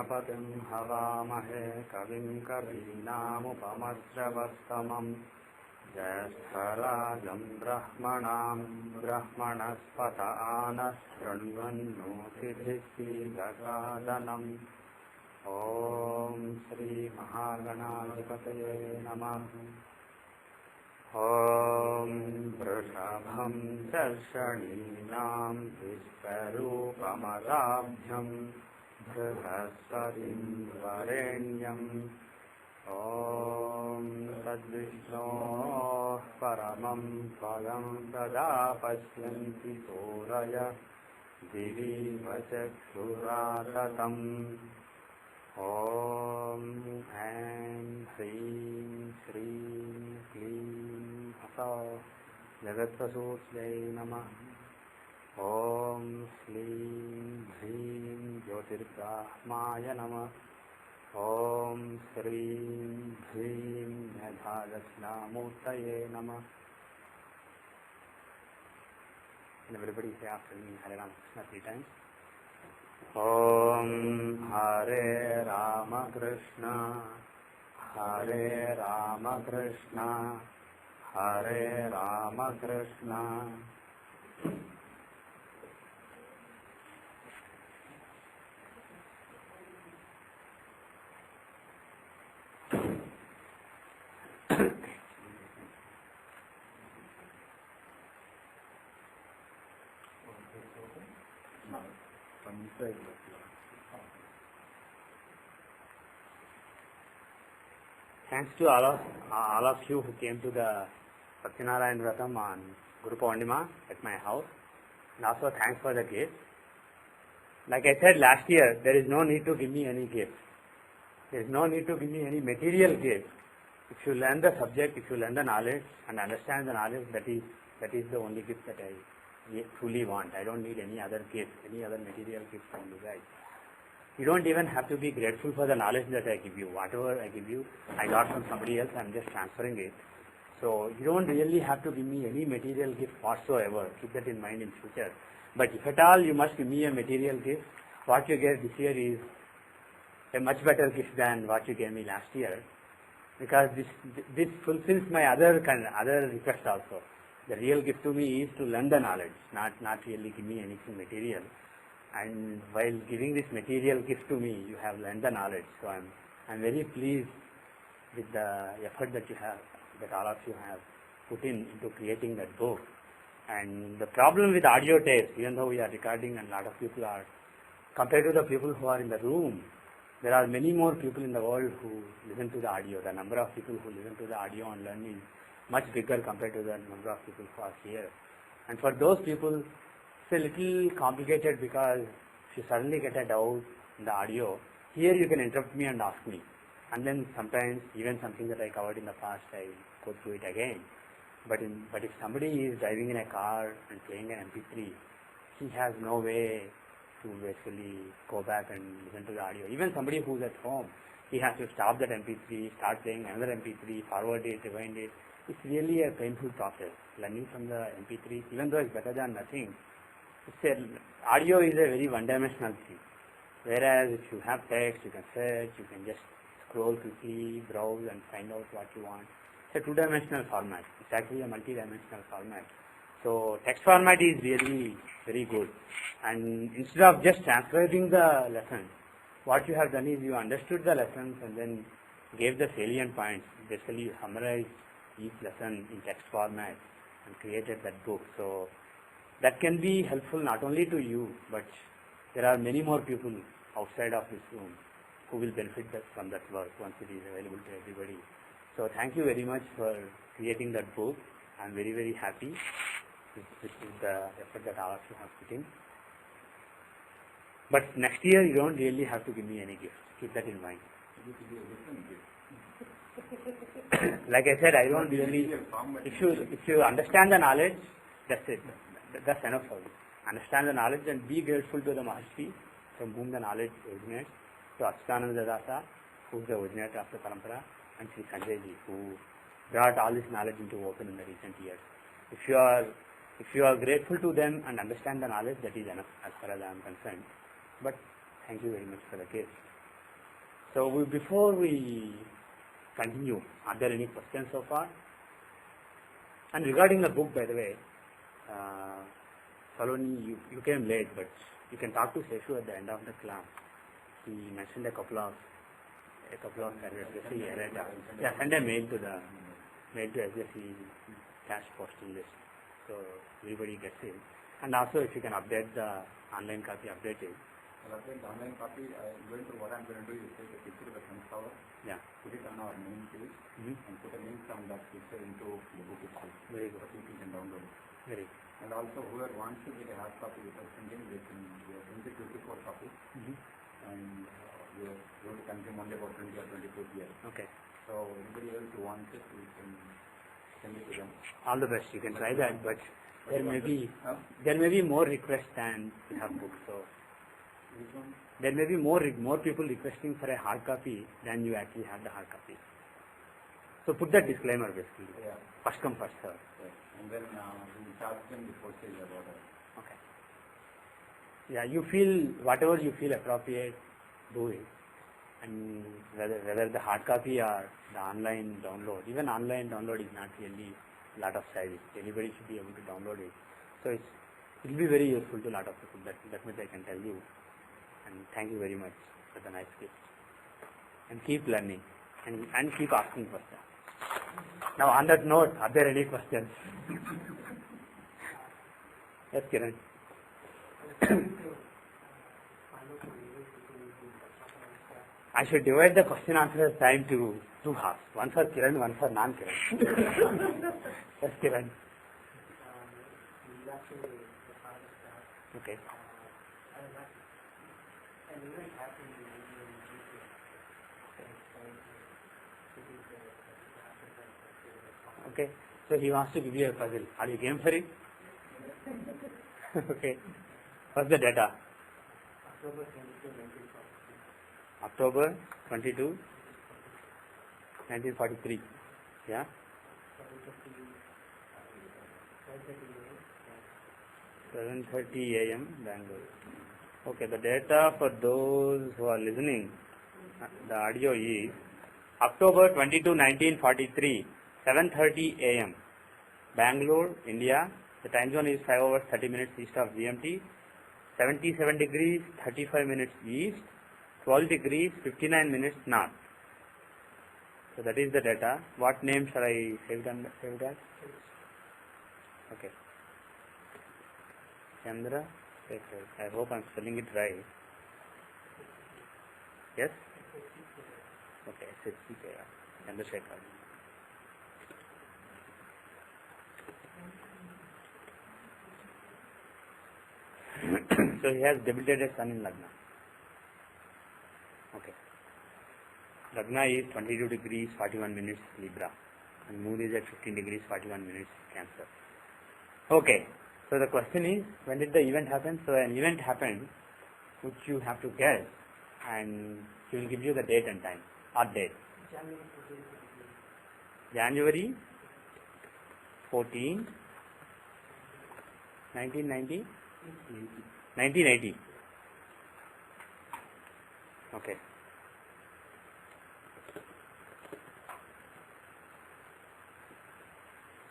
गणपतिं हवामहे कविं कवीनामुपमश्रवस्तमम् ज्येष्ठराजं ब्रह्मणां ब्रह्मणस्पत आनशृण्वन्नोतिभिः ॐ श्री महागणाधिपतये नमः। ॐ वृषभं दर्शनीनां विश्वरूपमदाभ्यं बृहस्पतिं वरेण्यं ॐ तद्विष्णोः परमं पदं तदा पश्यन्ति सूरय दिवीव चक्षुराततम् ॐ ऐं ह्रीं श्रीं क्लीं हसौ जगत्प्रसूत्यै नमः। ॐ श्लीं ह्रीं ज्योतिर्ब्रह्माय नमः। ॐ श्रीं ह्रीं मेधादक्षिणामूर्तये नमः। And everybody say after me, Hare Rama Krishna 3 times. Om Hare Rama Krishna, Hare Rama Krishna, Hare Rama Krishna. Thanks to all of you who came to the Satyanarayana Vratam on Guru Purnima at my house, and also thanks for the gift. Like I said last year, there is no need to give me any gift. There is no need to give me any material gift. If you learn the subject, if you learn the knowledge and understand the knowledge, that is the only gift that I truly want. I don't need any other gift, any other material gift from you guys. You don't even have to be grateful for the knowledge that I give you. Whatever I give you, I got from somebody else, I'm just transferring it. So you don't really have to give me any material gift whatsoever. Keep that in mind in future. But if at all you must give me a material gift, what you get this year is a much better gift than what you gave me last year. Because this fulfills my other request also. The real gift to me is to learn the knowledge, not really give me anything material. And while giving this material gift to me, you have learned the knowledge. So I'm very pleased with the effort that all of you have put into creating that book. And the problem with audio tapes, even though we are recording and a lot of people are, compared to the people who are in the room, there are many more people in the world who listen to the audio. The number of people who listen to the audio and learn is much bigger compared to the number of people who are here. And for those people, it's a little complicated because if you suddenly get a doubt in the audio, here you can interrupt me and ask me. And then sometimes even something that I covered in the past, I go through it again. But if somebody is driving in a car and playing an MP3, he has no way to basically go back and listen to the audio. Even somebody who's at home, he has to stop that MP3, start playing another MP3, forward it, rewind it. It's really a painful process. Learning from the MP3, even though it's better than nothing, audio is a very one-dimensional thing. Whereas if you have text, you can search, you can just scroll quickly, browse and find out what you want. It's a two-dimensional format. It's actually a multi-dimensional format. So text format is really very good. And instead of just transcribing the lesson, what you have done is you understood the lessons and then gave the salient points. Basically you summarized each lesson in text format and created that book. So that can be helpful not only to you, but there are many more people outside of this room who will benefit from that work once it is available to everybody. So thank you very much for creating that book. I'm very, very happy with the effort that all of you have put in. But next year you don't really have to give me any gift. Keep that in mind. Like I said, I don't really, if you understand the knowledge, that's it. That's enough for you. Understand the knowledge and be grateful to the Maharshi from whom the knowledge originates, to Achyutananda Dasa, who is the originator of the Parampara, and Sri Sanjay Ji, who brought all this knowledge into open in the recent years. If you are grateful to them and understand the knowledge, that is enough as far as I am concerned. But thank you very much for the gift. So before we continue, are there any questions so far? And regarding the book, by the way, Saloni, you came late, but you can talk to Seshu at the end of the class. He mentioned a couple of candidates. Yeah, send a mail to SSC cash postal list, so everybody gets it. And also, if you can update the online copy, update it. I'll update the online copy. What I'm going to do is take a picture of the sunflower, put it on our main page, and put a link from that picture into the book itself. Very good. So people can download it. Very good. And also, whoever wants to get a hard copy without sending, we are going to 24 copies. And we are going to consume only about 20 or 24 years. Okay. So anybody else who wants it, we can send it to them. All the best. You can try that, but there may be more requests than we have books. So there may be more people requesting for a hard copy than you actually have the hard copy. So put that disclaimer basically. Yeah. First come, first serve. Yes. And then we charge them the postage about it. Okay. Yeah, you feel whatever you feel appropriate, do it. And whether the hard copy or the online download, even online download is not really a lot of size. Anybody should be able to download it. So it will be very useful to a lot of people. That much I can tell you. And thank you very much for the nice gift. And keep learning and keep asking questions. Now on that note, are there any questions? Yes, Kiran. I should divide the question answer time to two halves. One for Kiran, one for non-Kiran. Yes, Kiran. Okay. Okay. So he wants to give you a puzzle. Are you game for it? Okay. What's the data? October 22, 1943. Yeah? 7:30 a.m. Bangalore. Okay, the data for those who are listening, the audio is October 22, 1943, 7:30 a.m. Bangalore, India. The time zone is 5 hours 30 minutes east of GMT, 77 degrees 35 minutes east, 12 degrees 59 minutes north. So that is the data. What name shall I save that? Okay. Chandra Shekhar. I hope I am spelling it right. Yes? Okay, SHCK. Chandra Shekhar. So he has debilitated sun in Lagna. Okay. Lagna is 22 degrees 41 minutes Libra and moon is at 15 degrees 41 minutes Cancer. Okay. So the question is, when did the event happen? So an event happened which you have to guess and he will give you the date and time or date. January 14, 1990. 1980. Okay.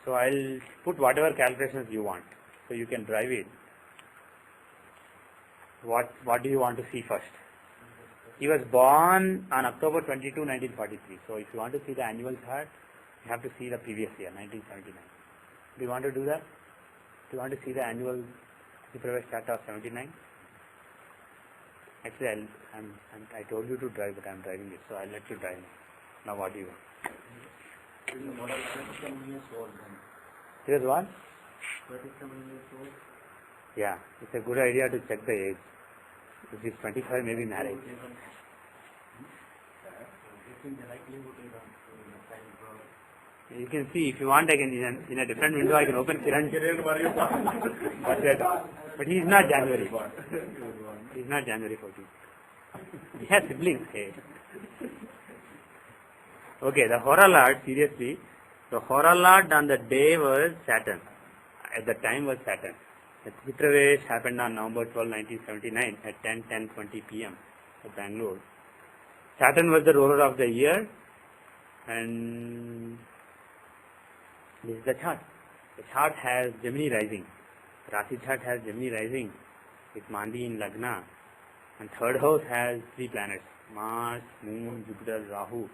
So I'll put whatever calculations you want. So you can drive it. What do you want to see first? He was born on October 22, 1943. So if you want to see the annual chart, you have to see the previous year, 1979. Do you want to do that? Do you want to see the annual Pravesh chart of 79? Actually, I told you to drive, but I'm driving it, so I'll let you drive now. Now what do you want? He was what? 27 years old. Yeah, it's a good idea to check the age. If he's 25, maybe marriage. You can see, if you want, I can, in a different window, I can open Kiran. But he is not January. He is not January 14. He has siblings. Hey. Okay, the Hora Lord, seriously, the Hora Lord on the day was Saturn. At the time was Saturn. The Pravesh happened on November 12, 1979 at 10:20 p.m. at Bangalore. Saturn was the ruler of the year, and this is the chart. The chart has Gemini rising. Rasi chart has Gemini rising with Mandi in Lagna, and third house has 3 planets: Mars, Moon, Jupiter, Rahu.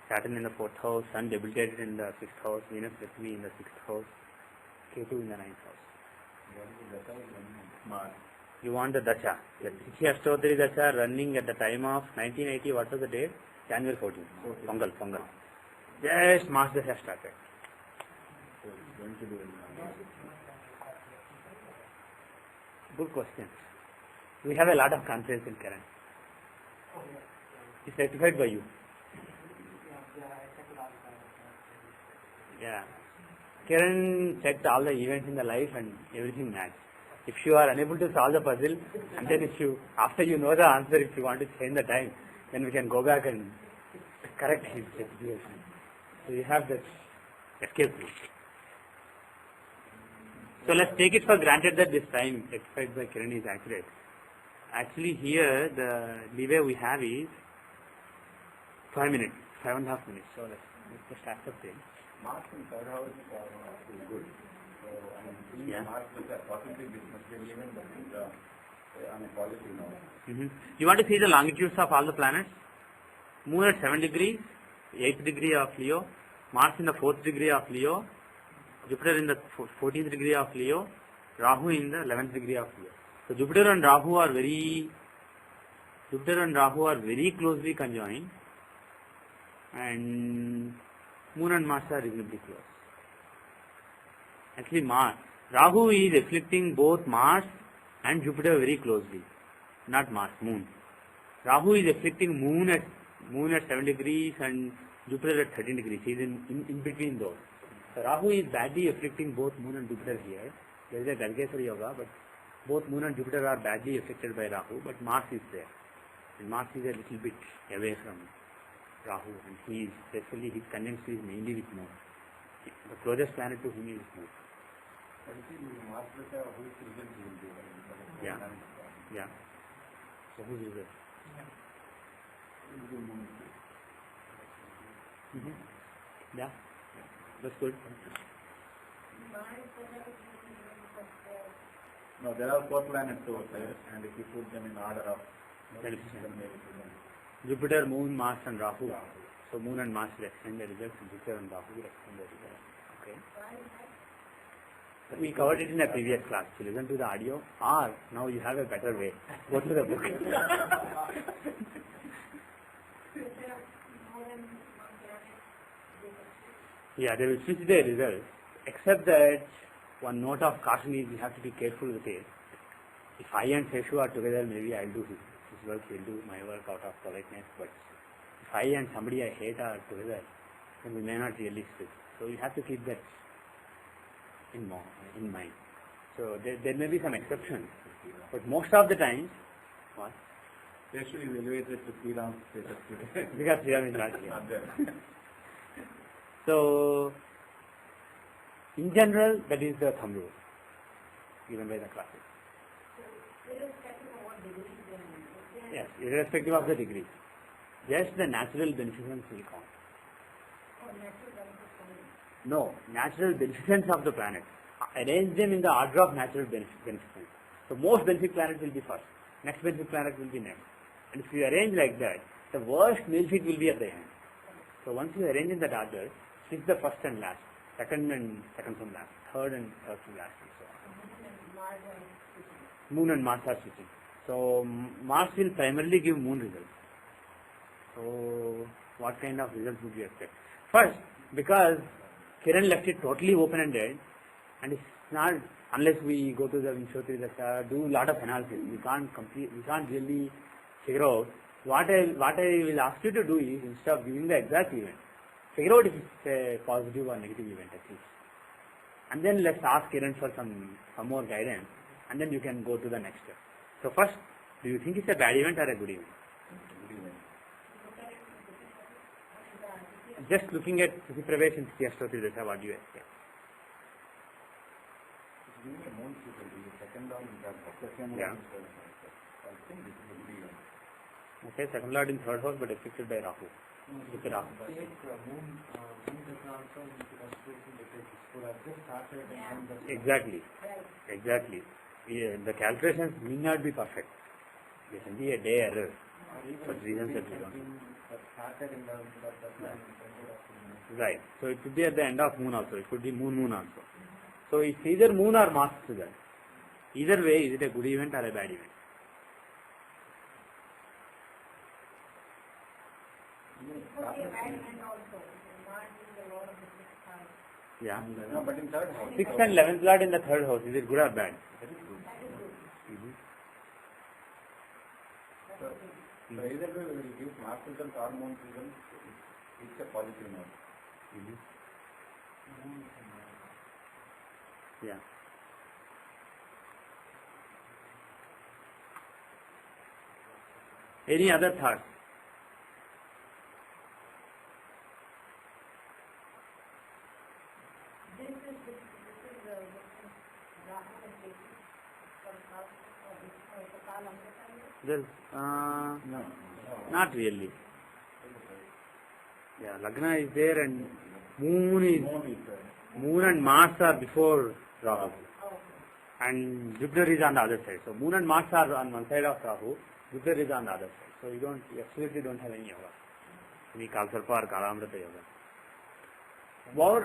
Saturn in the 4th house, Sun debilitated in the 6th house, Venus Prithvi in the 6th house, Ketu in the 9th house. You want the Dasha. The Jyothishya Stotri Dasha running at the time of 1980, what was the date? January 14th. Pongal. Just Mars Dasha started. Good question. We have a lot of confidence in Kiran. It's certified by you. Yeah. Kiran checked all the events in the life and everything matched. If you are unable to solve the puzzle, and then after you know the answer, if you want to change the time, then we can go back and correct his situation. So you have that escape route. So let's take it for granted that this time expected by Kiran is accurate. Actually here the leeway we have is 5 minutes, 5.5 minutes. So let's just accept it. Mars in third house is good. So I mean, Mars is a positive even, but on a positive note. You want to see the longitudes of all the planets? Moon at 7 degrees, 8th degree of Leo, Mars in the 4th degree of Leo, Jupiter in the 14th degree of Leo, Rahu in the 11th degree of Leo. So Jupiter and Rahu are very closely conjoined, and Moon and Mars are reasonably close. Actually, Rahu is afflicting both Mars and Jupiter very closely, not Mars, Moon. Rahu is afflicting Moon at 7 degrees and Jupiter at 13 degrees. He is in between those. So Rahu is badly afflicting both Moon and Jupiter here. There is a Gargesara Yoga, but both Moon and Jupiter are badly affected by Rahu, but Mars is there. And Mars is a little bit away from Rahu, and he is, especially his conjunction is mainly with Moon. The closest planet to him is Moon. Mars whose result will be? Yeah. So whose result? Yeah. That's good. No, there are 4 planets over there, and if you put them in order of Jupiter, Moon, Mars and Rahu. So Moon and Mars will extend the results, Jupiter and Rahu will extend the results. Okay. We covered it in a previous class. So listen to the audio, or now you have a better way. Go to the book. Yeah, they will switch their results, except that one note of caution is you have to be careful with it. If I and Seshu are together, maybe I'll do his work, he'll do my work out of politeness, but if I and somebody I hate are together, then we may not really switch. So you have to keep that in mind. So there may be some exceptions, but most of the time, what? Seshu is elevated to Sriram status today. Because Sriram is not here. So, in general, that is the thumb rule given by the classes. Yes, irrespective of the degree. Just the natural beneficence will count. No, natural beneficence of the planet. Arrange them in the order of natural beneficence. So most benefic planet will be first. Next benefic planet will be next. And if you arrange like that, the worst malefic will be at the end. So once you arrange in that order, switch the first and last, second from last, third and third from last, and so on. Moon and Mars are switching. So Mars will primarily give Moon results. So what kind of results would you expect? First, because Kiran left it totally open-ended, and it's not, unless we go to the Vinshotri Dasha, do a lot of analysis, we can't really figure out. What I will ask you to do is, instead of giving the exact event, figure out if it's a positive or negative event at least. And then let's ask Kiran for some more guidance, and then you can go to the next step. So first, do you think it's a bad event or a good event? Just looking at Tithi Pravesh and Tithi Astotri Dasha, what do you expect? Okay, second lord in third house but affected by Rahu. With Rahu. Exactly. Yeah, the calculations may not be perfect. There can be a day error. For reasons that we don't know. Right. So it could be at the end of moon also. It could be moon also. So it's either moon or Mars together. Either way, is it a good event or a bad event? Yeah. No, but in third house. 6th and 11th lord in the third house, is it good or bad? That is good. So either way, we will give Mars result or moon result. It's a positive note. Yeah. Any other thoughts? Well, No. not really. Yeah, Lagna is there and Moon and Mars are before Rahu. And Jupiter is on the other side. So Moon and Mars are on one side of Rahu, Jupiter is on the other side. So you absolutely don't have any yoga. Any Kalsarpa or Kalamrata yoga. What?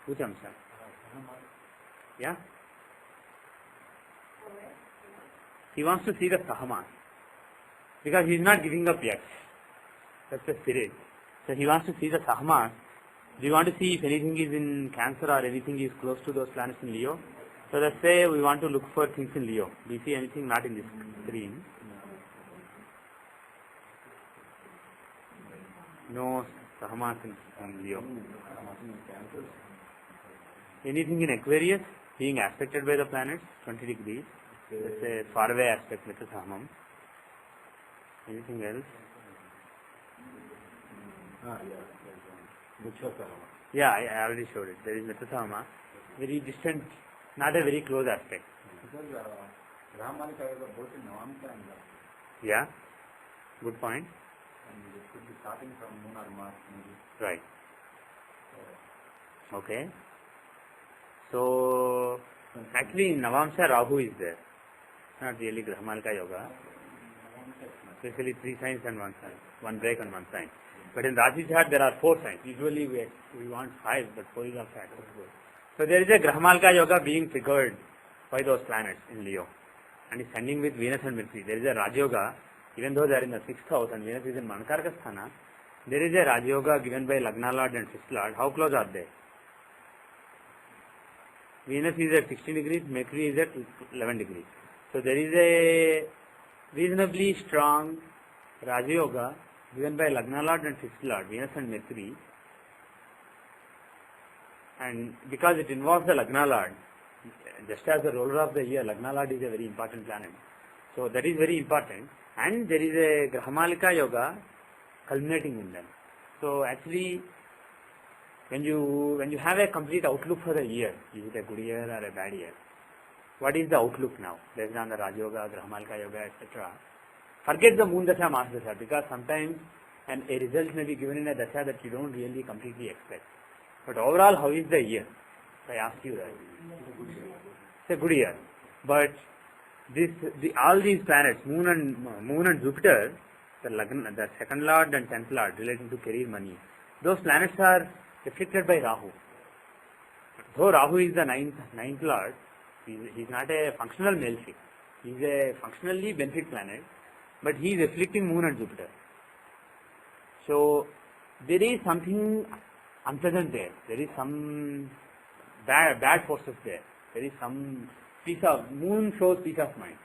Which Amsa? Yeah? He wants to see the Sahamas. Because he is not giving up yet. That's the spirit. So he wants to see the Sahamas. Do you want to see if anything is in Cancer or anything is close to those planets in Leo? So let's say we want to look for things in Leo. Do you see anything not in this screen? No Sahamas in Leo. Anything in Aquarius being aspected by the planets, 20 degrees. Let's say faraway aspect, Mitra Sahamam. Anything else? Yeah, I already showed it. There is Mitra Sahama. Very distant, not a very close aspect. Because Rahamalika is both in Navamsa and Yeah, good point. and it could be starting from Moon or Mars maybe. Right. Okay. So, actually in Navamsa Rahu is there. Not really Grahamalika Yoga. Especially 3 signs and 1 sign. 1 break and 1 sign. But in Rashi chart there are 4 signs. Usually we want 5, but 4 is also acceptable. So there is a Grahamalika Yoga being triggered by those planets in Leo. And it's ending with Venus and Mercury. There is a Raj Yoga, even though they are in the 6th house and Venus is in Manakaraka Sthana, there is a Raj Yoga given by Lagna Lord and 6th Lord. How close are they? Venus is at 16 degrees, Mercury is at 11 degrees. So there is a reasonably strong Raja Yoga given by Lagna Lord and 6th Lord, Venus and Mercury. And because it involves the Lagna Lord, just as the ruler of the year, Lagna Lord is a very important planet. So that is very important. And there is a Grahamalika Yoga culminating in them. So actually, when you have a complete outlook for the year, is it a good year or a bad year? What is the outlook now, based on the Raj Yoga, Grahamalika Yoga, etc.? Forget the Moon Dasha, Mars Dasha, because sometimes a result may be given in a Dasha that you don't really completely expect. But overall, how is the year? I ask you that. It's a good year. But all these planets, Moon and Jupiter, the second Lord and 10th Lord relating to career, money, those planets are afflicted by Rahu. Though Rahu is the ninth Lord, he is not a functional malefic. He is a functionally benefit planet, but he is afflicting Moon and Jupiter. So there is something unpleasant there. There is some bad forces there. There is some Moon shows peace of mind,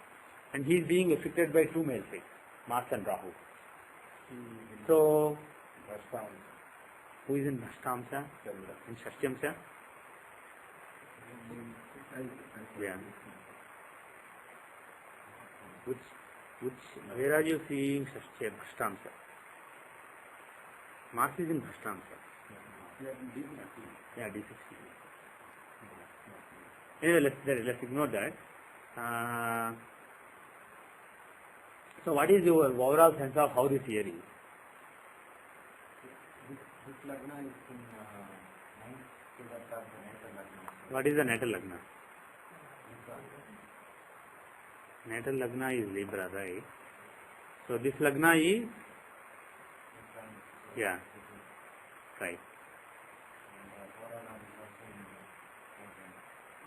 and he is being afflicted by 2 malefics, Mars and Rahu. So who is in Ashtamsa? In Shashtyamsa? Yeah. Where are you seeing Ashtamsa? Mars is in Ashtamsa. Yeah, D60. Anyway, let's ignore that. So what is your overall sense of how this year is? This Lagna is in 9th towards the natal Lagna. What is the natal Lagna? Natal Lagna is Libra, right? So this Lagna is? Yeah. Right.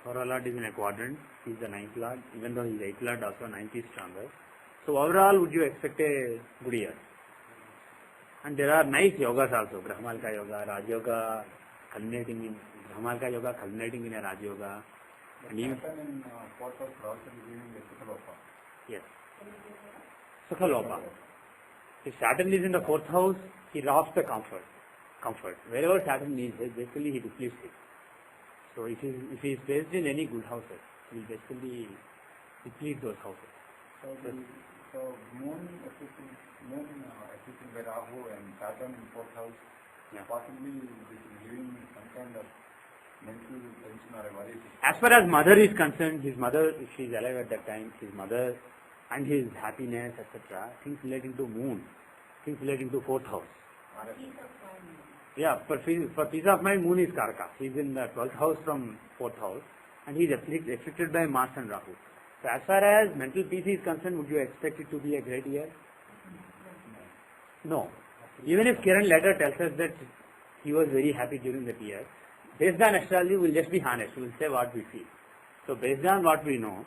Hora Lord is in a quadrant. He is the 9th Lord. Even though he is 8th Lord, also 9th is stronger. So overall, would you expect a good year? And there are nice yogas also. Brahmalka Yoga, Raj Yoga, culminating in Brahmalka Yoga, culminating in a Raj Yoga. And even in 4th house also giving a Sukhalopa. yes, Sukhalopa. If Saturn is in the 4th house, he robs the comfort. Wherever Saturn is, basically he depletes it. So if he is placed in any good houses, he will basically deplete those houses. So Moon assisting by Rahu and Saturn in 4th house, possibly this is giving some kind of mental tension or a worry. As far as mother is concerned, his mother, if she is alive at that time, his mother and his happiness, etc., things relating to Moon, things relating to 4th house. Yeah, for peace of mind, Moon is Karaka. He is in the 12th house from 4th house, and he is afflicted by Mars and Rahu. So as far as mental peace is concerned, would you expect it to be a great year? No. Even if Kiran later tells us that he was very happy during that year, based on astrology, we will just be honest. We will say what we feel. So based on what we know,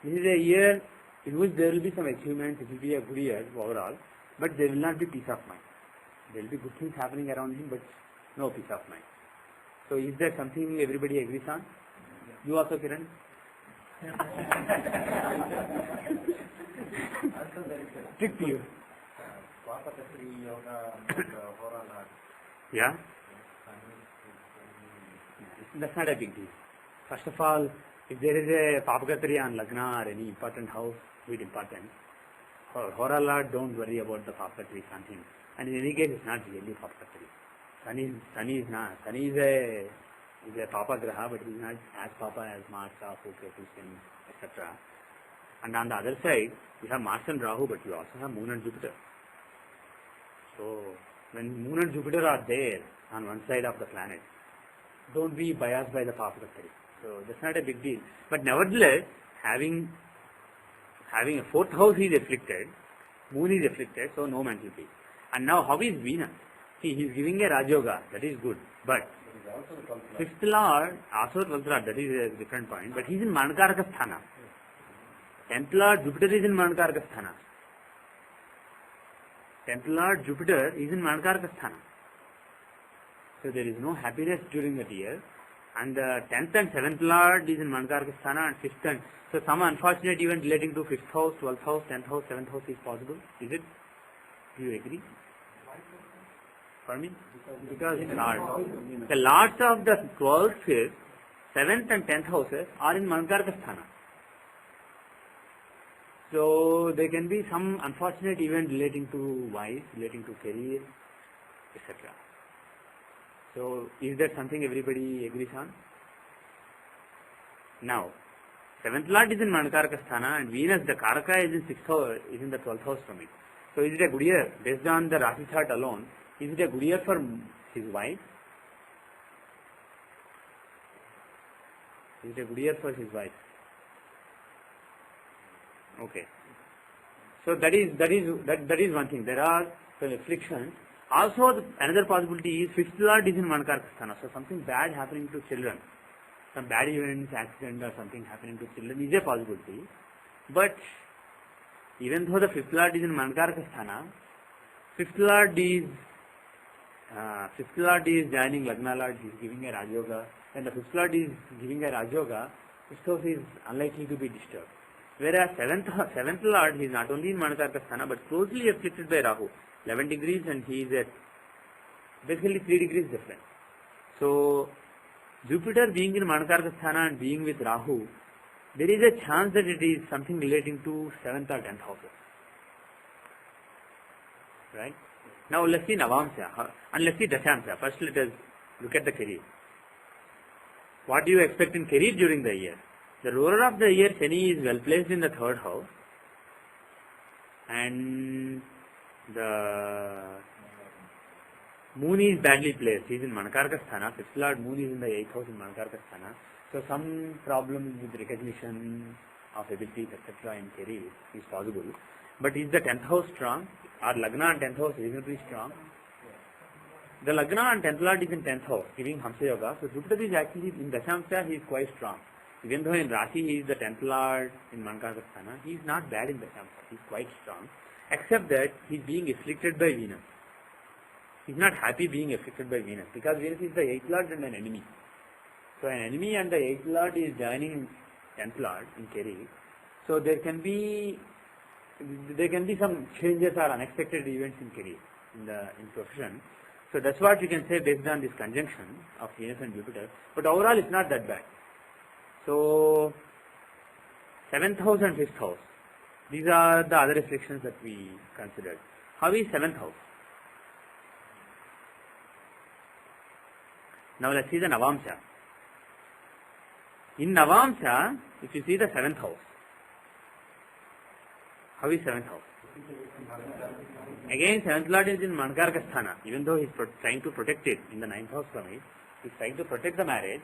this is a year in which there will be some achievements. It will be a good year overall, but there will not be peace of mind. There will be good things happening around him, but no peace of mind. So is there something everybody agrees on? You also, Kiran? Trick to you. Yeah? That's not a big deal. First of all, if there is a Papakatri on Lagna or any important house, with important, Hora Lord, don't worry about the Papakatri on him. And in any case, it's not really Papakatri. Sunny is a Papa Graha, but he is not as Papa as Mars, Rahu, Ketu, etc. And on the other side, you have Mars and Rahu, but you also have Moon and Jupiter. So, when Moon and Jupiter are there on one side of the planet, don't be biased by the Papakatri. So, that's not a big deal. But nevertheless, having a 4th house is afflicted, Moon is afflicted, so no mental peace. And now, how is Venus? See, he is giving a Raj Yoga, that is good. But 5th Lord, also 12th Lord, that is a different point, but he is in Manakaraka Sthana. 10th Lord, Jupiter is in Manakaraka Sthana. 10th Lord, Jupiter is in Manakaraka Sthana. So there is no happiness during that year. And the 10th and 7th Lord is in Manakaraka Sthana, and 5th and... So some unfortunate event relating to 5th house, 12th house, 10th house, 7th house is possible. Is it? Do you agree? For me? Because the lords of the 12th, 5th, 7th and 10th houses are in Manakaraka Sthana. So there can be some unfortunate event relating to wife, relating to career, etc. So is that something everybody agrees on? Now, 7th Lord is in Manakaraka Sthana and Venus, the Karaka, is in 6th house, is in the 12th house from it. So is it a good year? Based on the Rashi chart alone, is it a good year for his wife? Is it a good year for his wife? Okay. So that is one thing. There are some afflictions. Also, another possibility is 5th Lord is in Manakaraka Sthana. So something bad happening to children, some bad events, accident or something happening to children is a possibility. But even though the 5th Lord is in Manakaraka Sthana, 5th Lord is joining Lagna Lord, he is giving a Raj Yoga. When the 5th Lord is giving a Raj Yoga, 5th house is unlikely to be disturbed. Whereas 7th Lord, he is not only in Manakaraka Sthana but closely afflicted by Rahu, 11 degrees, and he is at basically 3 degrees different. So Jupiter being in Manakaraka Sthana and being with Rahu, there is a chance that it is something relating to 7th or 10th houses. Right? Now let's see Navamsya, and let's see Dashamsya. First let us look at the career. What do you expect in career during the year? The ruler of the year, Shani, is well placed in the 3rd house, and the moon is badly placed. He is in Manakarka Sthana. Fifth Lord moon is in the 8th house in Manakarka Sthana. So some problem with recognition of abilities, etc. in career is possible. But is the 10th house strong? Or Lagna and 10th house reasonably strong? The Lagna and 10th Lord is in 10th house, giving Hamsa Yoga. So Jupiter is actually in Dashamsha, he is quite strong. Even though in Rashi he is the 10th Lord in Manakarka Sthana, he is not bad in Dashamsha, he is quite strong. Except that he is being afflicted by Venus. He is not happy being afflicted by Venus, because Venus is the 8th Lord and an enemy. So an enemy and the 8th Lord is joining 10th Lord in career. So there can be some changes or unexpected events in career, in profession. So that's what you can say based on this conjunction of Venus and Jupiter. But overall it's not that bad. So 7th house and 5th house, these are the other afflictions that we considered. How is 7th house? Now let's see the Navamsha. In Navamsha, if you see the 7th house, how is 7th house? Again, 7th Lord is in Manakarka Sthana. Even though he is trying to protect it in the 9th house from it, he is trying to protect the marriage.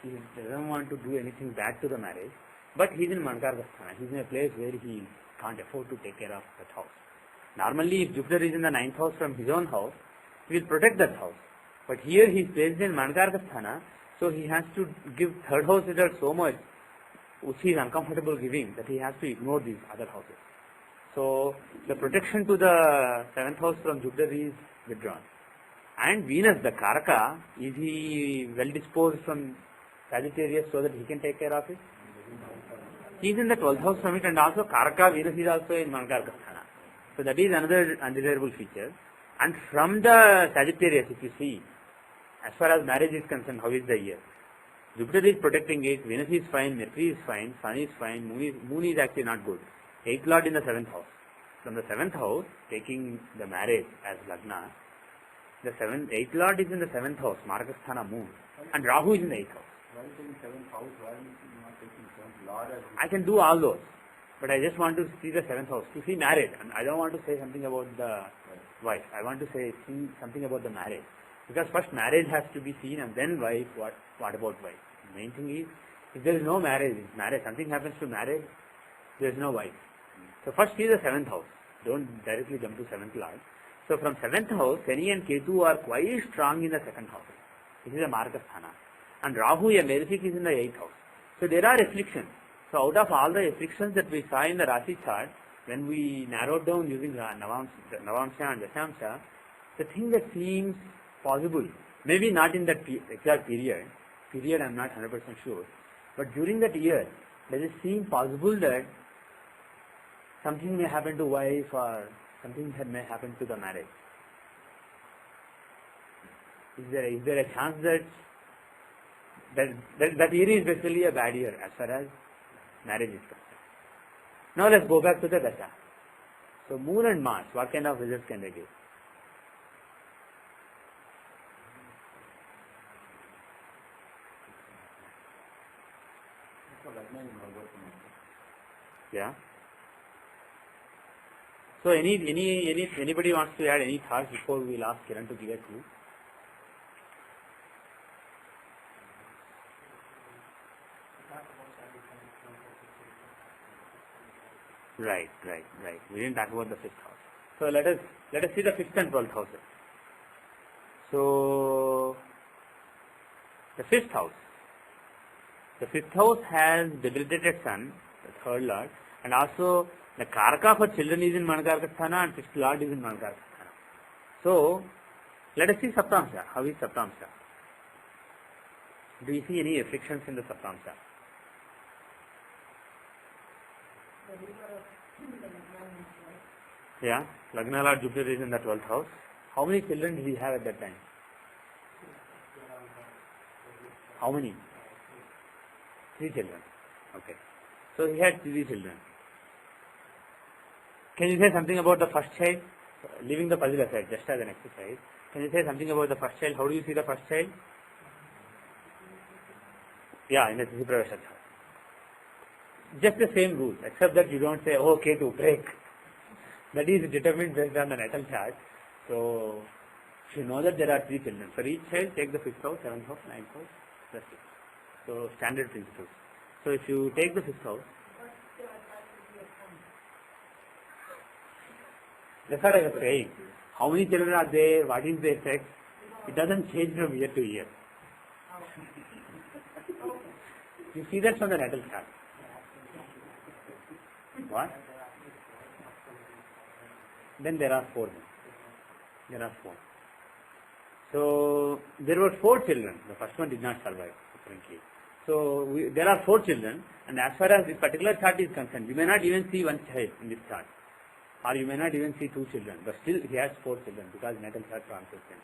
He doesn't want to do anything bad to the marriage. But he is in Manakarka Sthana. He is in a place where he can't afford to take care of that house. Normally, if Jupiter is in the 9th house from his own house, he will protect that house. But here he is placed in Manakarka Sthana, so he has to give 3rd house result so much, which he is uncomfortable giving, that he has to ignore these other houses. So the protection to the 7th house from Jupiter is withdrawn. And Venus, the Karaka, is he well disposed from Sagittarius so that he can take care of it? He is in the 12th house from it, and also Karaka, Venus is also in Manakarka Sthana. So that is another undesirable feature. And from the Sagittarius, if you see, as far as marriage is concerned, how is the year? Jupiter is protecting it, Venus is fine, Mercury is fine, Sun is fine, Moon is actually not good. 8th Lord in the 7th house. From the 7th house, taking the marriage as Lagna, the 8th Lord is in the 7th house, Margasthana Moon, and Rahu is in the 8th house. Why is it in 7th house? Why is it not taking 7th Lord as I can do all those, but I just want to see the 7th house, to see marriage, and I don't want to say something about the wife. I want to see something about the marriage. Because first marriage has to be seen, and then wife, what about wife? The main thing is, if there is no marriage, something happens to marriage, there is no wife. So first see the 7th house. Don't directly jump to 7th Lord. So from 7th house, Shani and Ketu are quite strong in the 2nd house. This is a Margasthana. And Rahu, a malefic, is in the 8th house. So there are afflictions. So out of all the afflictions that we saw in the Rashi chart, when we narrowed down using Navamsha and Dashamsha, the thing that seems possible, maybe not in that exact period I am not 100% sure, but during that year, does it seem possible that something may happen to wife or something that may happen to the marriage? Is there a chance that year is basically a bad year as far as marriage is concerned? Now let's go back to the Dasha. So Moon and Mars, what kind of results can they give? Yeah. So anybody wants to add any thoughts before we will ask Kiran to give a clue? Right. We didn't talk about the 5th house. So let us see the 5th and 12th houses. So the 5th house. The 5th house has debilitated Sun, the 3rd Lord, and also the Karaka for children is in Manakarka Sthana and 5th Lord is in Manakarka Sthana. So let us see Saptamsha. How is Saptamsha? Do you see any afflictions in the Saptamsha? Yeah, Lagna Lord Jupiter is in the 12th house. How many children did he have at that time? How many? 3 children. Okay. So he had 3 children. Can you say something about the first child? Leaving the puzzle aside, just as an exercise. Can you say something about the first child? How do you see the first child? Yeah, in the Tithi Pravesha chart. Just the same rules, except that you don't say, oh, Ketu, break. That is determined based on the natal chart. So, if you know that there are 3 children, for each child take the 5th house, 7th house, 9th house, that's it. So, standard principles. So, if you take the 5th house, that's what I was saying. How many children are there? What is their sex? It doesn't change from year to year. You see that from the natal chart. What? Then there are 4. There are 4. So there were 4 children. The first one did not survive, apparently. So there are 4 children, and as far as this particular chart is concerned, you may not even see one child in this chart, or you may not even see 2 children, but still he has 4 children because natal chart transfers them.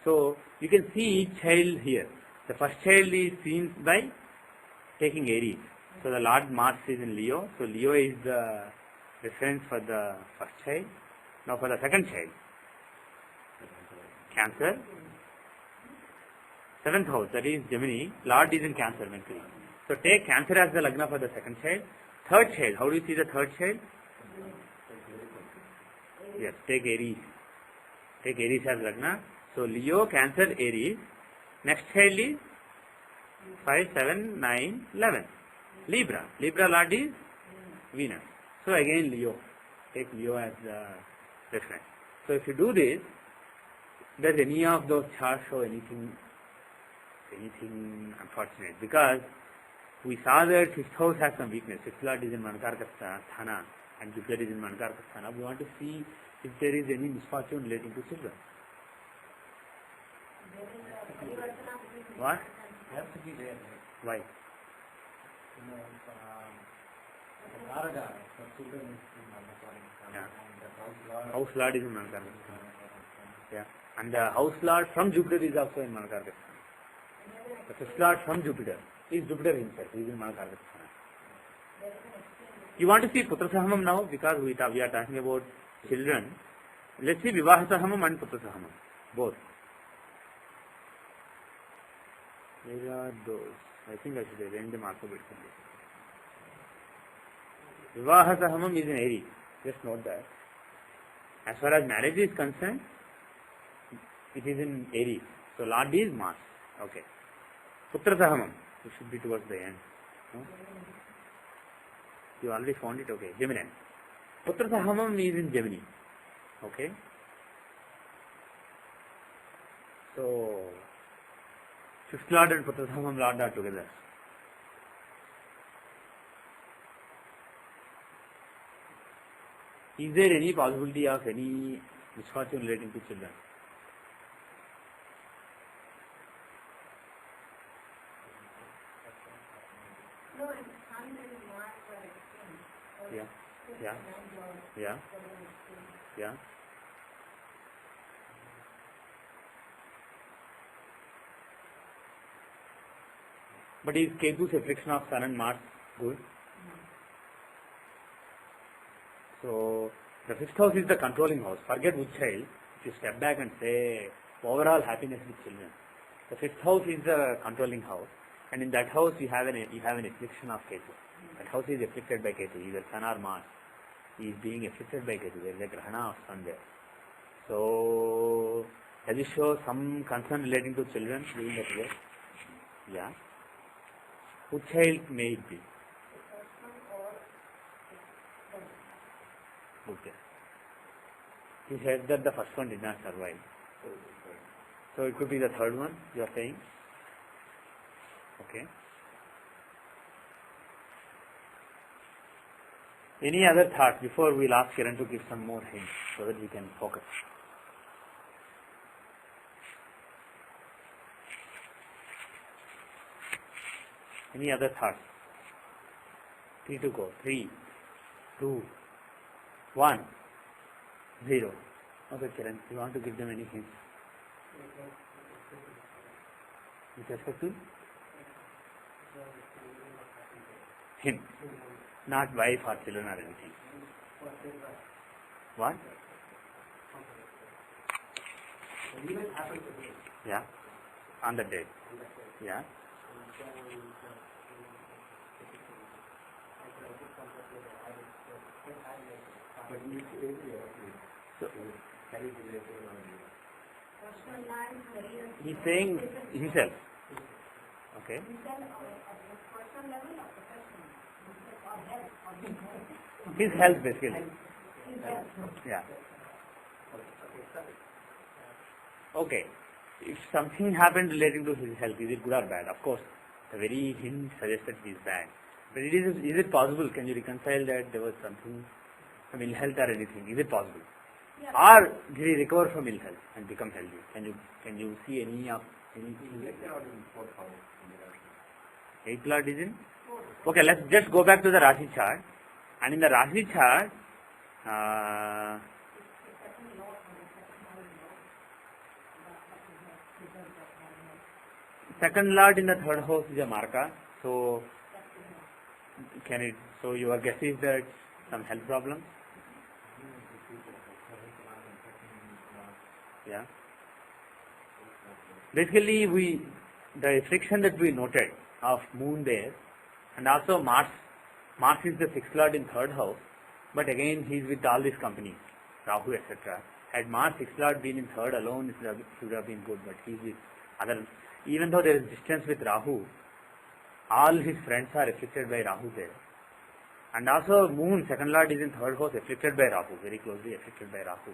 So you can see each child here. The first child is seen by taking Aries. So the Lord Mars is in Leo. So Leo is the reference for the first child. Now for the second child, Cancer. 7th house, that is Gemini. Lord is in Cancer, Mercury. So take Cancer as the Lagna for the second child. Third child, how do you see the third child? Yes, take Aries. Take Aries as Lagna. So Leo, Cancer, Aries. Next child is 5, 7, 9, 11. Libra. Libra Lord is Venus. So again Leo. Take Leo as the reference. So if you do this, does any of those charts show anything unfortunate? Because we saw that 5th house has some weakness. 5th Lord is in Manakarka Sthana and Jupiter is in Manakarka Sthana. We want to see if there is any misfortune relating to children. What? Has to be there. Why? Narada, for children is in Manasarika. Yeah. And the house lord. House Lord is in Manakarka. Yeah. And the House Lord from Jupiter is also in Manakarka. The 5th Lord from Jupiter is Jupiter himself. He is in Manakarka. You want to see Putra Sahamam now because we are talking about children. Let's see Vivaha Sahamam and Putra Sahamam. Both. Where are those? I think I should arrange them alphabetically. Vivaha Sahamam is in Aries. Just note that. As far as marriage is concerned, it is in Aries. So Lord is Mars. Okay. Putra Sahamam. It should be towards the end. No? You already found it? Okay. Gemini. Putra Sahamam is in Gemini. Okay. So 5th Lord and Putra Sahamam Lord are together. Is there any possibility of any misfortune relating to children? Yeah. Yeah. Yeah. Yeah. But is Ketu's affliction of Sun and Mars good? So, the 5th house is the controlling house. Forget which child. If you step back and say overall happiness with children. The 5th house is the controlling house. And in that house you have an affliction of Ketu. That house is afflicted by Ketu, either Sun or Mars. He is being afflicted by Ketu. There is a Grahana of Sun there. So, does it show some concern relating to children during that year? Yeah. Which child may it be? Okay. He said that the first one did not survive. So it could be the third one, you are saying? Okay. Any other thought before we'll ask Kiran to give some more hints so that we can focus? Any other thoughts? 3 to go. 3, 2, 1, 0. Okay, Kiran, you want to give them any hints? With respect to? Hint. Not wife or children or anything. What? Yeah. On the day. Yeah. But in this area, So, can it be later on? he's saying himself. Okay. His health basically. Yeah. Okay. If something happened relating to his health, is it good or bad? Of course, the very hint suggests that he is bad. But is it possible? Can you reconcile that there was something, some ill health or anything? Is it possible? Or did he recover from ill health and become healthy? Can you see anything like that? Eighth Lord is in? Okay, let's just go back to the Rashi chart. And in the Rashi chart, second Lord in the third house is a Marka. So, so your guess is that some health problem? Yeah. Basically, the friction that we noted of Moon there, and also Mars is the sixth Lord in third house, but again he is with all these companies, Rahu, etc. Had Mars sixth Lord been in third alone, it should have been good, but he is with other. Even though there is distance with Rahu, all his friends are afflicted by Rahu there. And also Moon, second Lord is in third house, afflicted by Rahu, very closely afflicted by Rahu.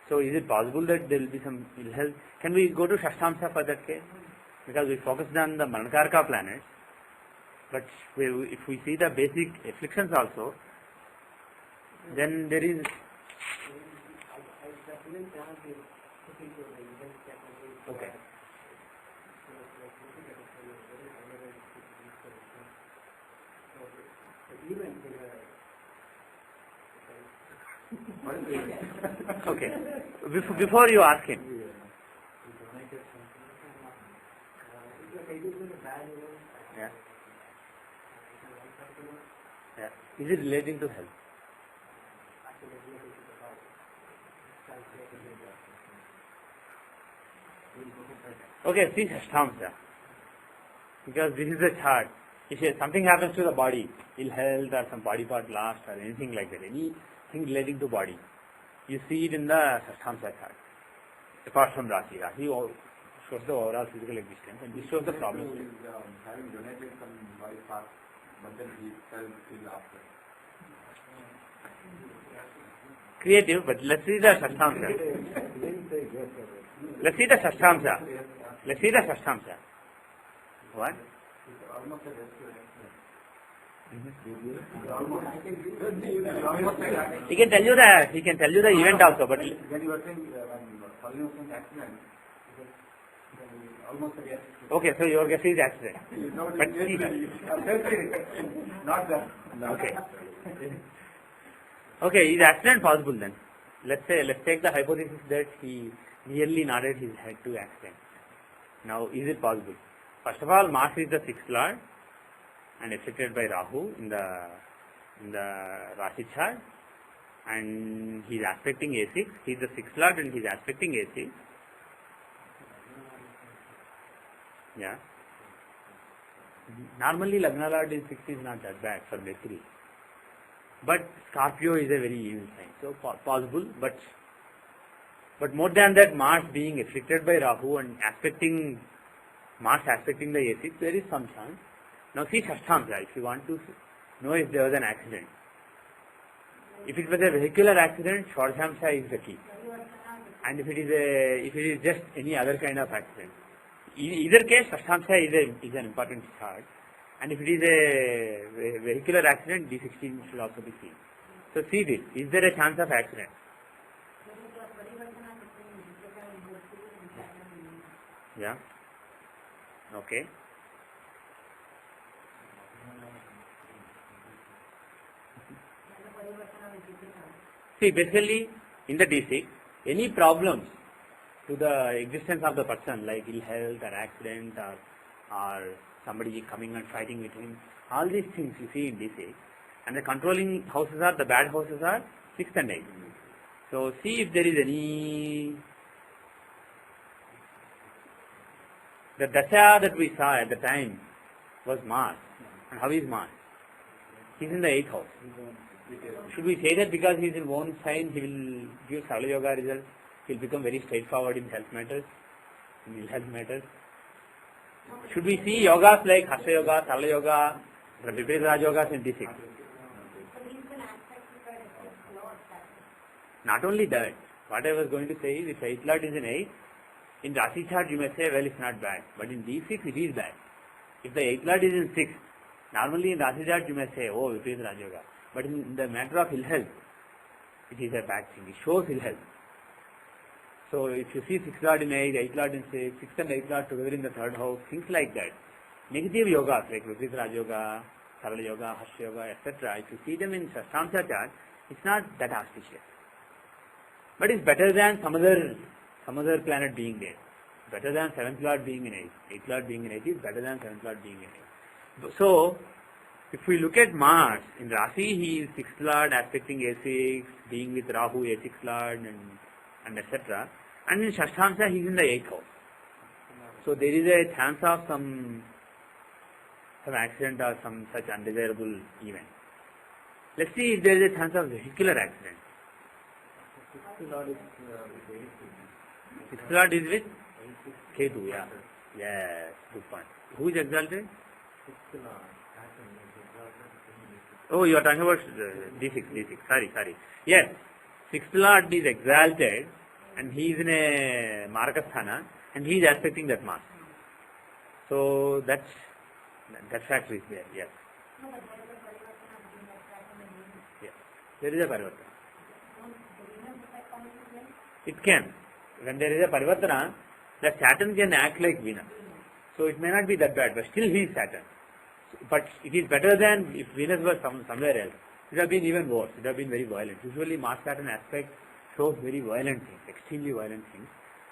So is it possible that there will be some ill health? Can we go to Shashtamsa for that case? Because we focused on the Mankaraka planets, but if we see the basic afflictions also, then there is... Okay. Okay. Before you ask him. Yeah. Yeah. Is it relating to health? Okay, see Shashtamsa. Because this is a chart. If something happens to the body, ill health or some body part lost or anything like that, anything relating to body, you see it in the Shashtamsa chart. Apart from Rashi. Rashi shows the overall physical existence and this shows the problem. He is having donated some body parts, but then he fell ill after. Creative, but let's see the Shashtamsa. Let's see the Shashtamsa. Let's see the Shashtamsa. What? Almost a He can tell you the event also, but when you were saying when accident, almost a okay, so your guess is accident. But see, not that. okay. Okay, is accident possible then? Let's take the hypothesis that he nearly nodded his head to accident. Now, is it possible? First of all, Mars is the sixth Lord and affected by Rahu in the Rashi chart, and he is aspecting A6. He is the sixth Lord and he is aspecting A6. Yeah. Normally, Lagna Lord in 6 is not that bad for Mercury. But Scorpio is a very evil sign. So, possible, but more than that, Mars being afflicted by Rahu and Mars aspecting the A6, there is some chance. Now, see Shashtamsa, if you want to know if there was an accident. If it was a vehicular accident, Shashtamsa is the key. And if it is just any other kind of accident, either case, Shashtamsa is an important chart. And if it is a vehicular accident, D16 should also be seen. So see this. Is there a chance of accident? Yeah. Okay. See, basically, in the D6, any problems to the existence of the person, like ill health or accident or somebody coming and fighting with him, all these things you see in D6, and the controlling houses are, the bad houses are 6th and 8th. So see if there is any, the Dasha that we saw at the time was Mars. And how is Mars? He is in the 8th house. Should we say that because he is in one sign, he will give Sarala Yoga results? He will become very straightforward in health matters, in ill health matters. Should we see yogas like Hasha Yoga, Sarala Yoga, Viparita Raj Yogas in D6? Not only that, what I was going to say is if 8th Lord is in 8, in Rasi chart you may say, well, it's not bad. But in D6 it is bad. If the 8th Lord is in 6, normally in Rasi chart you may say, oh, Viparita Raj Yoga. But in the matter of ill health, it is a bad thing. It shows ill health. So if you see 6th Lord in 8, 8th Lord in 6, 6th and 8th Lord together in the 3rd house, things like that. Negative yogas like Viparita Raj Yoga, Sarala Yoga, Hasha Yoga, etc. If you see them in Shastamsha chart, it's not that auspicious. But it's better than some other planet being there. Better than 7th Lord being in 8. 8th Lord being in 8 is better than 7th Lord being in 8. So, if we look at Mars, in Rasi he is 6th Lord aspecting A6, being with Rahu A6 Lord and etc. And in Shashtamsha he is in the 8th house. So there is a chance of some accident or some such undesirable event. Let's see if there is a chance of vehicular accident. 6th Lord is with Ketu, yeah. Yes, good point. Who is exalted? Oh, you are talking about D6. Sorry. Yes, 6th Lord is exalted and he is in a Marakasthana and he is aspecting that Mars. So that factor is there, yes. Yes. There is a Parivartana. It can. When there is a Parivartana, the Saturn can act like Venus. So it may not be that bad, but still he is Saturn. But it is better than if Venus was somewhere else. It would have been even worse. It would have been very violent. Usually Mars-Saturn aspect shows very violent things, extremely violent things.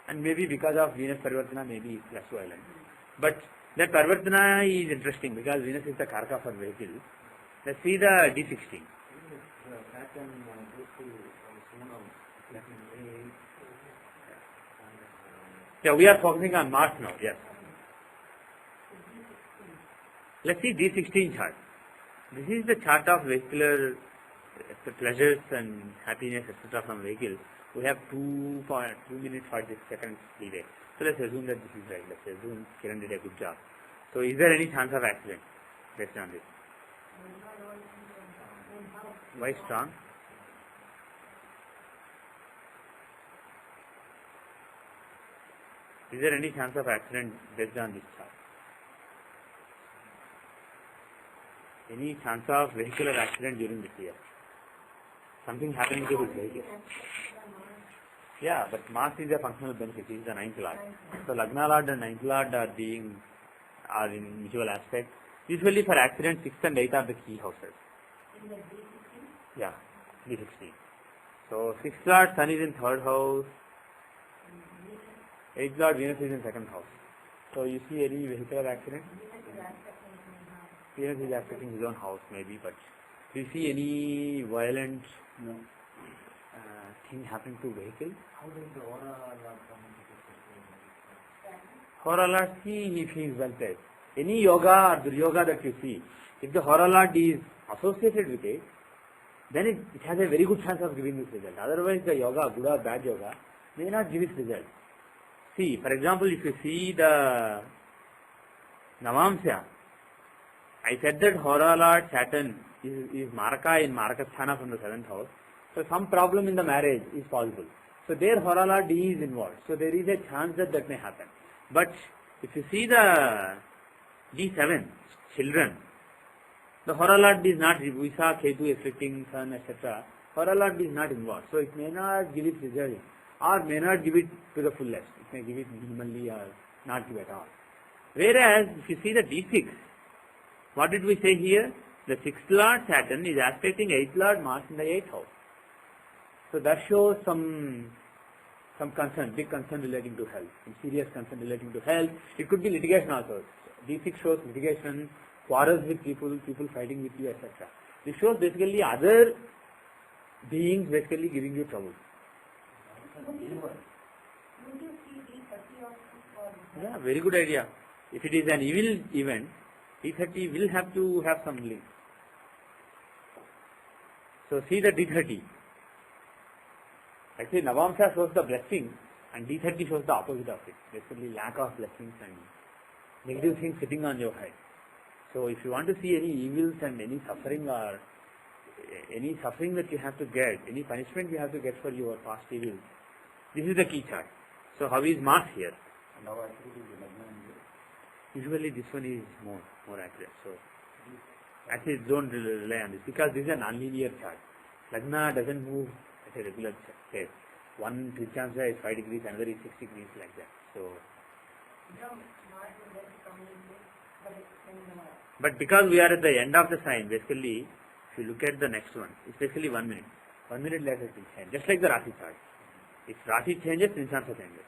And maybe because of Venus Parivartana, maybe it's less violent. But that Parivartana is interesting because Venus is the Karaka for vehicle. Let's see the D16. Yeah, we are focusing on Mars now, yes. Let's see D16 chart. This is the chart of vehicular pleasures and happiness, etc. from vehicle. We have 2 minutes 40 seconds delay. So let's assume that this is right. Let's assume Kiran did a good job. So is there any chance of accident based on this? Why strong? Is there any chance of accident based on this chart? Any chance of vehicular accident during this year? Something happening to his vehicle? Yeah, but Mars is a functional benefit. He is the 9th Lord. So Lagna Lord and 9th Lord are in mutual aspect. Usually for accident, 6th and 8th are the key houses. Yeah, D16. So 6th Lord Sun is in 3rd house. 8th Lord Venus is in 2nd house. So you see any vehicular accident? Venus is aspecting his own house maybe, but do you see any violent thing happening to vehicle? How does the Aura Lord come into this? Aura Lord, see if he is well placed. Any yoga or duryoga that you see, if the Aura Lord is associated with it, then it has a very good chance of giving this result. Otherwise the yoga, good or bad yoga, may not give its result. See, for example, if you see the Navamsya, I said that Aura Lord Saturn is Maraka in Marakasthana from the 7th house. So some problem in the marriage is possible. So there Aura Lord is involved. So there is a chance that may happen. But if you see the D7, children, the Aura Lord is not, we saw Ketu afflicting Sun, etc. Aura Lord is not involved. So it may not give its result or may not give it to the fullest. It may give it minimally or not give at all. Whereas if you see the D6, what did we say here? The 6th Lord Saturn is aspecting 8th Lord Mars in the 8th house. So that shows some concern, big concern relating to health, some serious concern relating to health. It could be litigation also. D6 shows litigation, quarrels with people fighting with you, etc. This shows basically other beings basically giving you trouble. Yeah, very good idea. If it is an evil event, D30 will have to have some link. So see the D30. Actually, Navamsa shows the blessing and D30 shows the opposite of it. Basically, lack of blessings and negative things sitting on your head. So if you want to see any evils and any suffering or any suffering that you have to get, any punishment you have to get for your past evils, this is the key chart. So how is Mars here? Now actually the Lagna in here. Usually this one is more accurate. So actually don't rely on this because this is an unlinear chart. Lagna doesn't move at a regular pace. One Trichamsa is 5 degrees, another is 6 degrees, like that. So, but because we are at the end of the sign, basically, if you look at the next one, it's basically 1 minute. 1 minute later it will change, just like the Rashi chart. If Rashi changes, Trichamsa changes.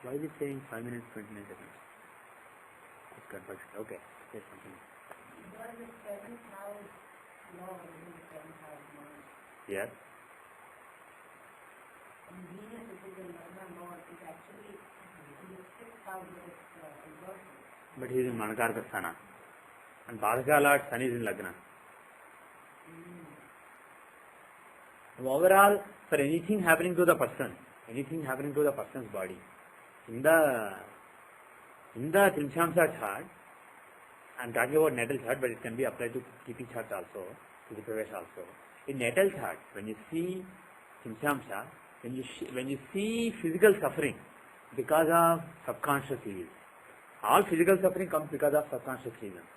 Why is it saying 5 minutes, 29 seconds? It's converted. Okay, there's something. Yes. But he is in Manakarka Sthana. And Badhaka Lord Sun is in Lagna. Overall, for anything happening to the person, anything happening to the person's body, in the Trimshamsa chart, I am talking about natal chart, but it can be applied to TP chart also, to the Pravesh also. In natal chart, when you see Trimshamsa, when you see physical suffering because of subconscious evils, all physical suffering comes because of subconscious reasons.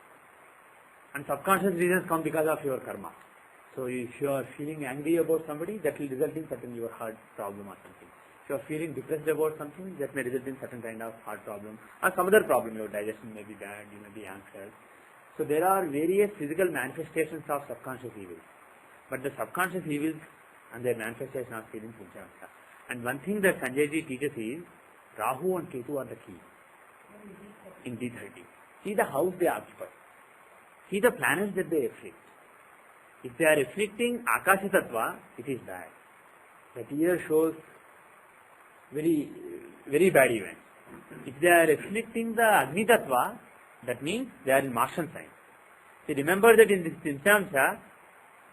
And subconscious reasons come because of your karma. So if you are feeling angry about somebody, that will result in certain your heart problem or something. If you are feeling depressed about something, that may result in certain kind of heart problem or some other problem. Your digestion may be bad, you may be anxious. So there are various physical manifestations of subconscious evils. But the subconscious evils and their manifestation are seen in Trimshamsa. And one thing that Sanjay ji teaches is, Rahu and Ketu are the key in D30. See the house they occupy. See the planets that they afflict. If they are afflicting Akasha Tattva, it is bad. That year shows very, very bad events. If they are afflicting the Agni Tattva, that means they are in Martian sign. See, remember that in this Trimshamsa,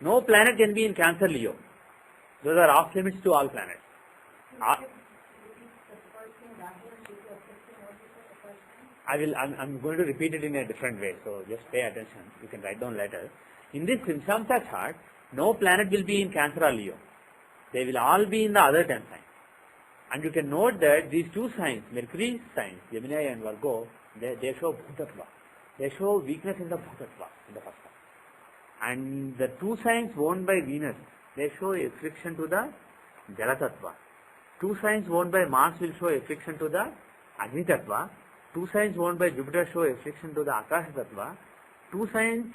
no planet can be in Cancer Leo. Those are off limits to all planets. I'm going to repeat it in a different way, so just pay attention. You can write down later. In this Trimshamsa chart, no planet will be in Cancer or Leo. They will all be in the other 10 signs. And you can note that these two signs, Mercury signs, Gemini and Virgo, they show Bhutatva. They show weakness in the Bhutatva in the first one. And the two signs owned by Venus, they show affliction to the Jalatattva. Two signs owned by Mars will show affliction to the Agni Tattva. Two signs owned by Jupiter show affliction to the Akasha Tattva. Two signs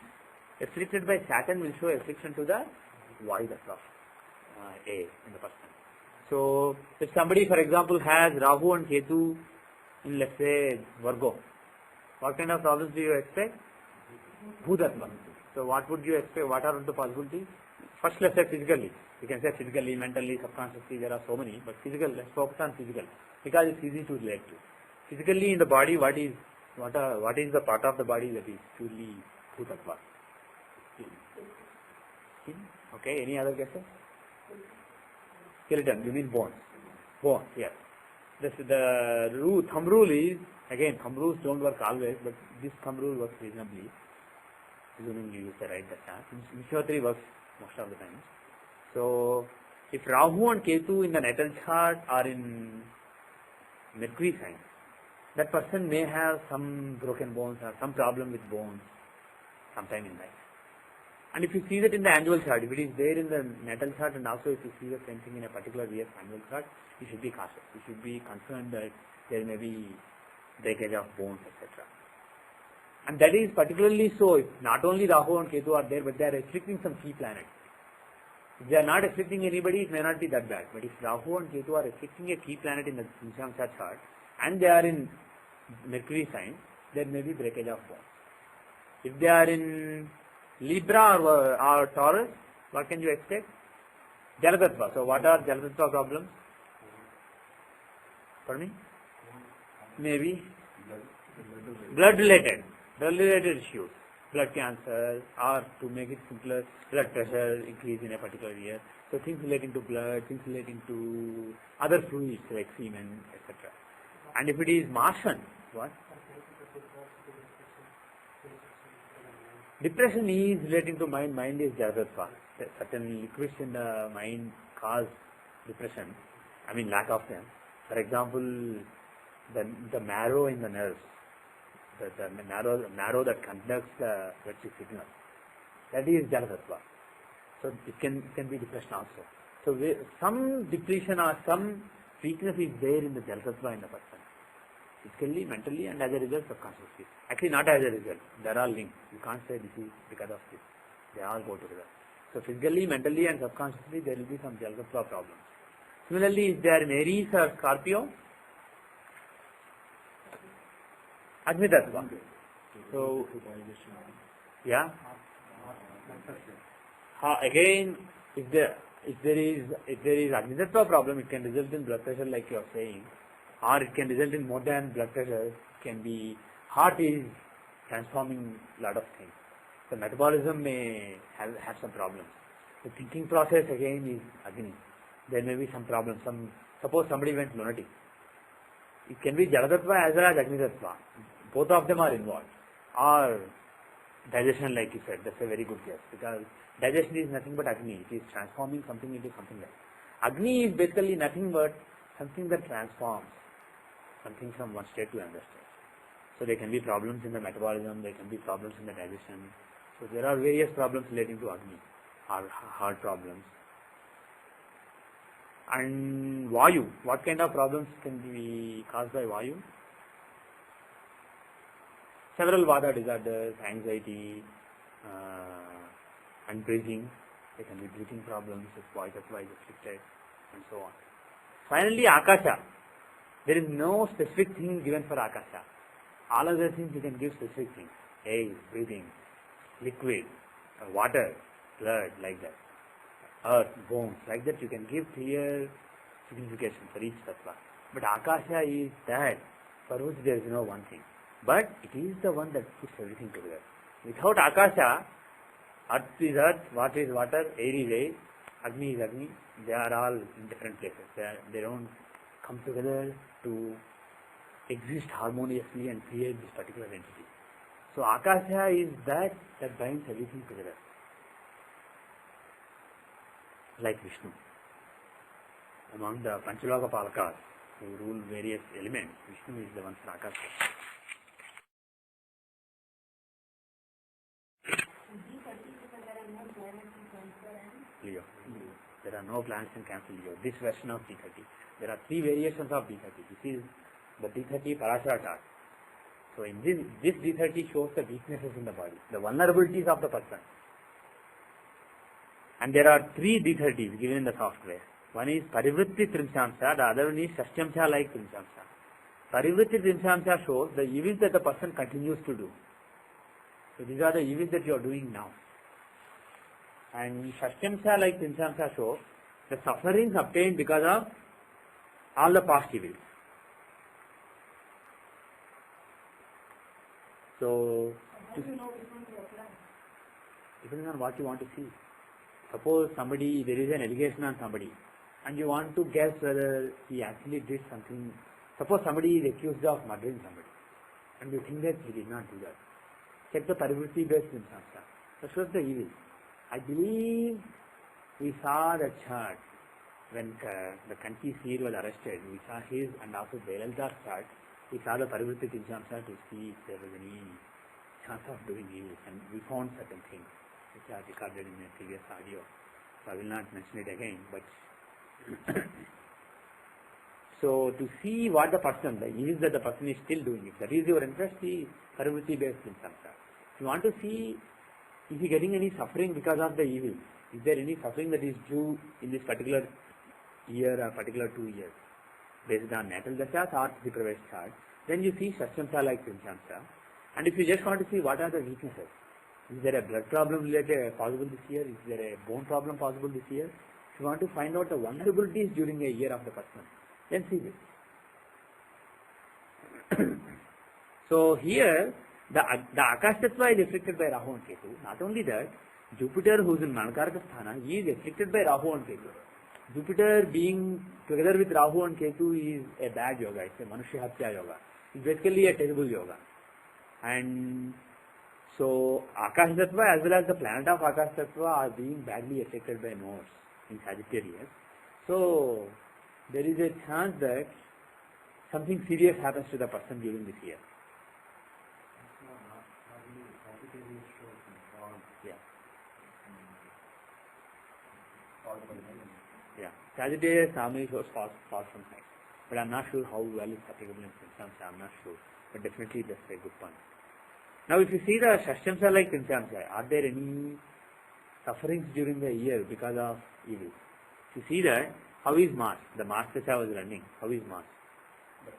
afflicted by Saturn will show affliction to the Vayu Tattva, A in the person. So, if somebody, for example, has Rahu and Ketu in, let's say, Virgo, what kind of problems do you expect? Bhutatva. So, what would you expect? What are the possibilities? First, let's say physically. You can say physically, mentally, subconsciously, there are so many, but physical, let's focus on physical, because it's easy to relate to. Physically in the body, what is the part of the body that is purely Bhutatva? Skin. Okay, any other guesses? Skeleton, you mean bones. Bones, yes. The thumb rule is, again, thumb rules don't work always, but this thumb rule works reasonably. Assuming you use the right chart. Vishwatri works most of the time. So, if Rahu and Ketu in the natal chart are in Mercury sign, that person may have some broken bones or some problem with bones sometime in life. And if you see that in the annual chart, if it is there in the natal chart and also if you see the same thing in a particular year's annual chart, you should be cautious. You should be concerned that there may be breakage of bones, etc. And that is particularly so if not only Rahu and Ketu are there, but they are afflicting some key planets. If they are not afflicting anybody, it may not be that bad. But if Rahu and Ketu are afflicting a key planet in the Trimshamsa chart, and they are in Mercury sign, there may be breakage of bones. If they are in Libra or Taurus, what can you expect? Jalatattva. So what are Jalatattva problems? Pardon me? Maybe blood related issues. blood cancer, or to make it simpler, blood pressure increase in a particular year. So things relating to blood, things relating to other fluids like semen, etc. And if it is Martian, what? Depression is relating to mind. Mind is Jagatva. Certain liquids in the mind cause depression. I mean lack of them. For example, the marrow in the nerves, the marrow that conducts the electric signal, that is Jagatva. So it can be depression also. So some depletion or some weakness is there in the Jagatva in the person, physically, mentally, and as a result subconsciously. Actually not as a result, they are all linked. You can't say this is because of this. They all go together. So physically, mentally and subconsciously there will be some Jagatva problems. Similarly, if they are in Aries or Scorpio, Agni-tattva. So, yeah. Again, if there is Agni-tattva problem, it can result in blood pressure like you are saying, or it can result in more than blood pressure. It can be heart is transforming a lot of things. The metabolism may have some problems. The thinking process again is Agni. There may be some problems. Suppose somebody went lunatic. It can be Jala-tattva as well as Agni-tattva. Both of them are involved. Or digestion, like you said, that's a very good guess. Because digestion is nothing but Agni. It is transforming something into something else. Agni is basically nothing but something that transforms something from one state to another state. So there can be problems in the metabolism, there can be problems in the digestion. So there are various problems relating to Agni, or heart problems. And Vayu, what kind of problems can be caused by Vayu? Several Vada disorders, anxiety, and breathing. There can be breathing problems if Vayu Tattva is afflicted, and so on. Finally, Akasha. There is no specific thing given for Akasha. All other things you can give specific things. Air, breathing, liquid, water, blood, like that. Earth, bones, like that you can give clear signification for each tattva. But Akasha is that for which there is no one thing. But it is the one that puts everything together. Without Akasha, earth is earth, water is water, air is air, Agni is Agni. They are all in different places. They don't come together to exist harmoniously and create this particular entity. So Akasha is that binds everything together. Like Vishnu. Among the Panchaloka Palakas who rule various elements, Vishnu is the one for Akasha. Leo. There are no planets in Cancer Leo. This version of D30. There are 3 variations of D30. This is the D30 Parashara chart. So in this D30 shows the weaknesses in the body, the vulnerabilities of the person. And there are 3 D30s given in the software. One is Parivritti Trimshamsa, the other one is Shashyamsha like Trimshamsa. Parivritti Trimshamsa shows the evils that the person continues to do. So these are the evils that you are doing now. And Shashyamsha like Trimshamsa shows the sufferings obtained because of all the past evils. So, depends on what you want to see. Suppose there is an allegation on somebody, and you want to guess whether he actually did something. Suppose somebody is accused of murdering somebody, and you think that he did not do that. Check the Parivritti based Trimshamsa. That shows the evil. I believe we saw the chart when the Kanchi seer was arrested. We saw his and also Jayalalitha's chart. We saw the Parivritti Trimshamsa to see if there was any chance of doing evil, and we found certain things which are recorded in a previous audio. So I will not mention it again, but so to see what the evils that the person is still doing, if that is your interest, see Parivritti based Trimshamsa. If you want to see if he is getting any suffering because of the evil, is there any suffering that is due in this particular year or particular 2 years, based on natal dashas or the Pravesh chart, then you see Shashyamsha like Trimshamsa. And if you just want to see what are the weaknesses, is there a blood problem related possible this year, is there a bone problem possible this year, if you want to find out the vulnerabilities during a year of the person, then see this. So here The Akash Tattva is afflicted by Rahu and Ketu. Not only that, Jupiter, who is in Manakaraka Sthana, he is afflicted by Rahu and Ketu. Jupiter being together with Rahu and Ketu is a bad yoga. It's a Manushya Hatya yoga. It's basically a terrible yoga. And so Akash Tattva as well as the planet of Akash Tattva are being badly affected by nodes in Sagittarius. So there is a chance that something serious happens to the person during this year. Yeah. Yeah. Sagittarius normally shows far from height. But I'm not sure how well it's applicable in Pinshamsa. I'm not sure. But definitely that's a good point. Now if you see the Shashtamsa like Pinshamsa, are there any sufferings during the year because of evil? If you see that, how is Mars? The Mars Dasha was running. How is Mars? But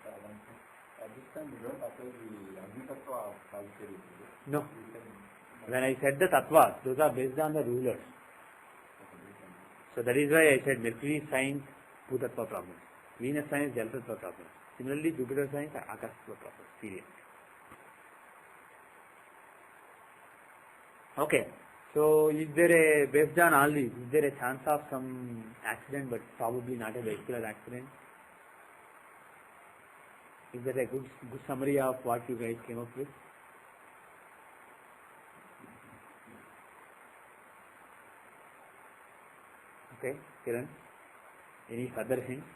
at this time, we don't apply the Agni Tattva of Sagittarius. No. When I said the Tattvas, those are based on the rulers. So that is why I said Mercury signs Bhutattva problems. Venus signs Jal Tattva problems. Similarly, Jupiter signs Akash Tattva problems. Serious. Okay. So is there a, based on all these, is there a chance of some accident, but probably not a vehicular accident? Is that a good summary of what you guys came up with? Okay, Kiran, any further hints?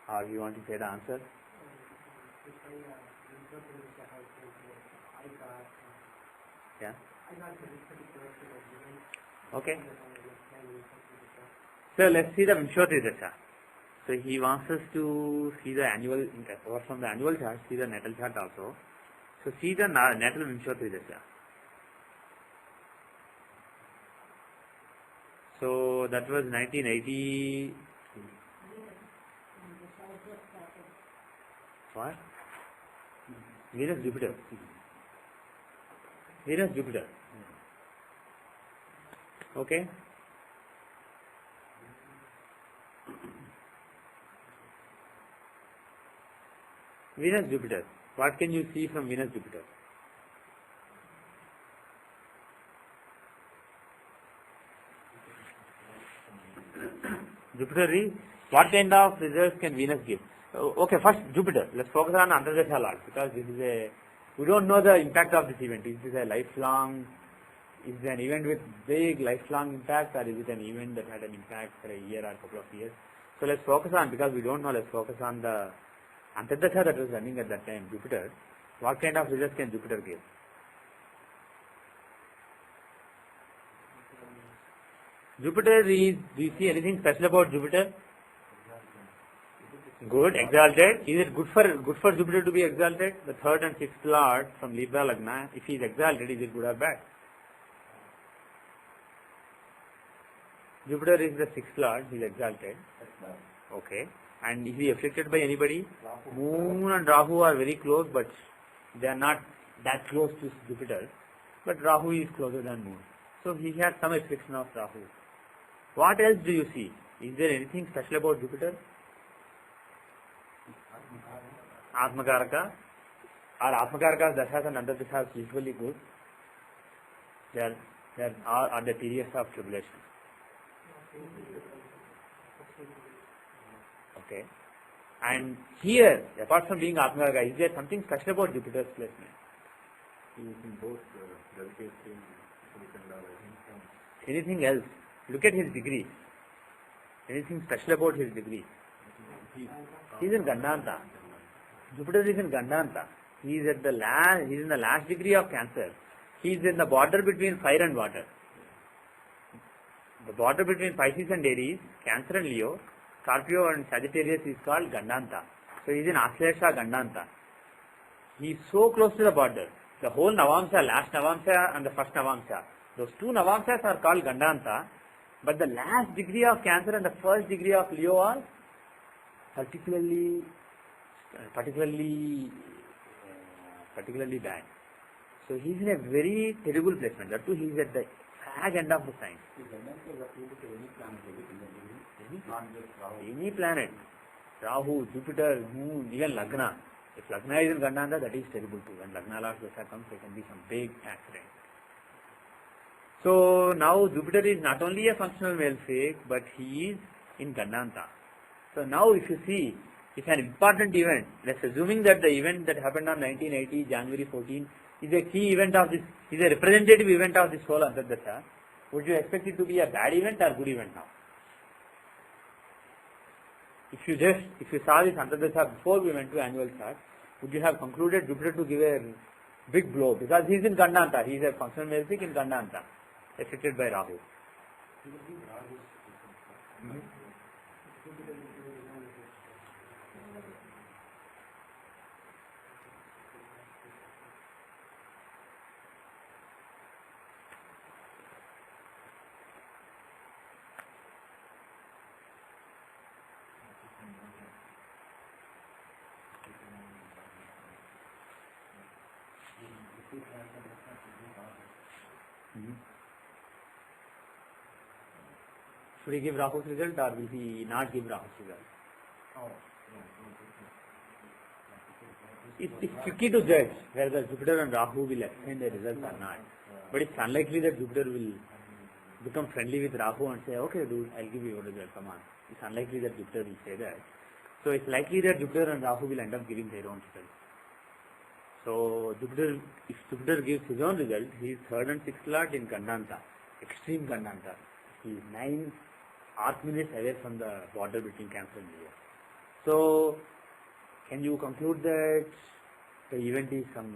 Or you want to say the answer? Yeah. Okay. So let's see the Vimshotri Dasha. So he wants us to see the annual, apart from the annual chart, see the natal chart also. So see the natal Vimshotri Dasha. So that was 1980. What? Venus Jupiter. Venus Jupiter. Okay. Venus Jupiter. What can you see from Venus Jupiter? Jupiter is, what kind of results can Venus give? Okay, first Jupiter. Let's focus on Antardasha Lord, because this is a, we don't know the impact of this event. Is this a lifelong, is it an event with big lifelong impact, or is it an event that had an impact for a year or a couple of years? So let's focus on, because we don't know, let's focus on the Antardasha that was running at that time, Jupiter. What kind of results can Jupiter give? Jupiter is, do you see anything special about Jupiter? Good, exalted. Is it good for Jupiter to be exalted? The third and sixth lord from Libra Lagna, if he is exalted, is it good or bad? Jupiter is the sixth lord, he is exalted. Okay. And is he afflicted by anybody? Moon and Rahu are very close, but they are not that close to Jupiter. But Rahu is closer than Moon. So he has some affliction of Rahu. What else do you see? Is there anything special about Jupiter? Atmakaraka. Our Atmakaraka's dashas and Antardashas are usually good. They are the periods of tribulation. Okay. And here, apart from being Atmakaraka, is there something special about Jupiter's placement? He is in both delicate Anything else? Look at his degree. Anything special about his degree? He is in Gandanta. Jupiter is in Gandanta. He is at the last. He is in the last degree of Cancer. He is in the border between fire and water. The border between Pisces and Aries, Cancer and Leo, Scorpio and Sagittarius is called Gandanta. So he is in Aslesha Gandanta. He is so close to the border. The whole Navamsa, last Navamsa and the first Navamsa, those two Navamsas are called Gandanta, but the last degree of Cancer and the first degree of Leo are particularly bad. So he is in a very terrible placement. That too, he is at the fag end of the sign. Any planet, Rahu, Jupiter, Moon, even Lagna. If Lagna is in Gandanta, that is terrible too. When Lagna Lord Dasha comes, there can be some big accident. So now Jupiter is not only a functional malefic, but he is in Gandanta. So now if you see, it's an important event. Let's assuming that the event that happened on 1980, January 14, is a key event of this, is a representative event of this whole Antardasha. Would you expect it to be a bad event or good event now? If you saw this Antardasha before we went to annual chart, would you have concluded Jupiter to give a big blow? Because he is in Gandanta, he is a functional malefic in Gandanta, affected by Rahu. Should he give Rahu's result or will he not give Rahu's result? It's tricky to judge whether Jupiter and Rahu will extend their results or not. But it's unlikely that Jupiter will become friendly with Rahu and say, okay dude, I'll give you your result, come on. It's unlikely that Jupiter will say that. So it's likely that Jupiter and Rahu will end up giving their own result. So if Jupiter gives his own result, he is 3rd and 6th Lord in Gandanta, extreme Gandanta. He is 9 arc minutes away from the border between Cancer and Leo. So can you conclude that the event is some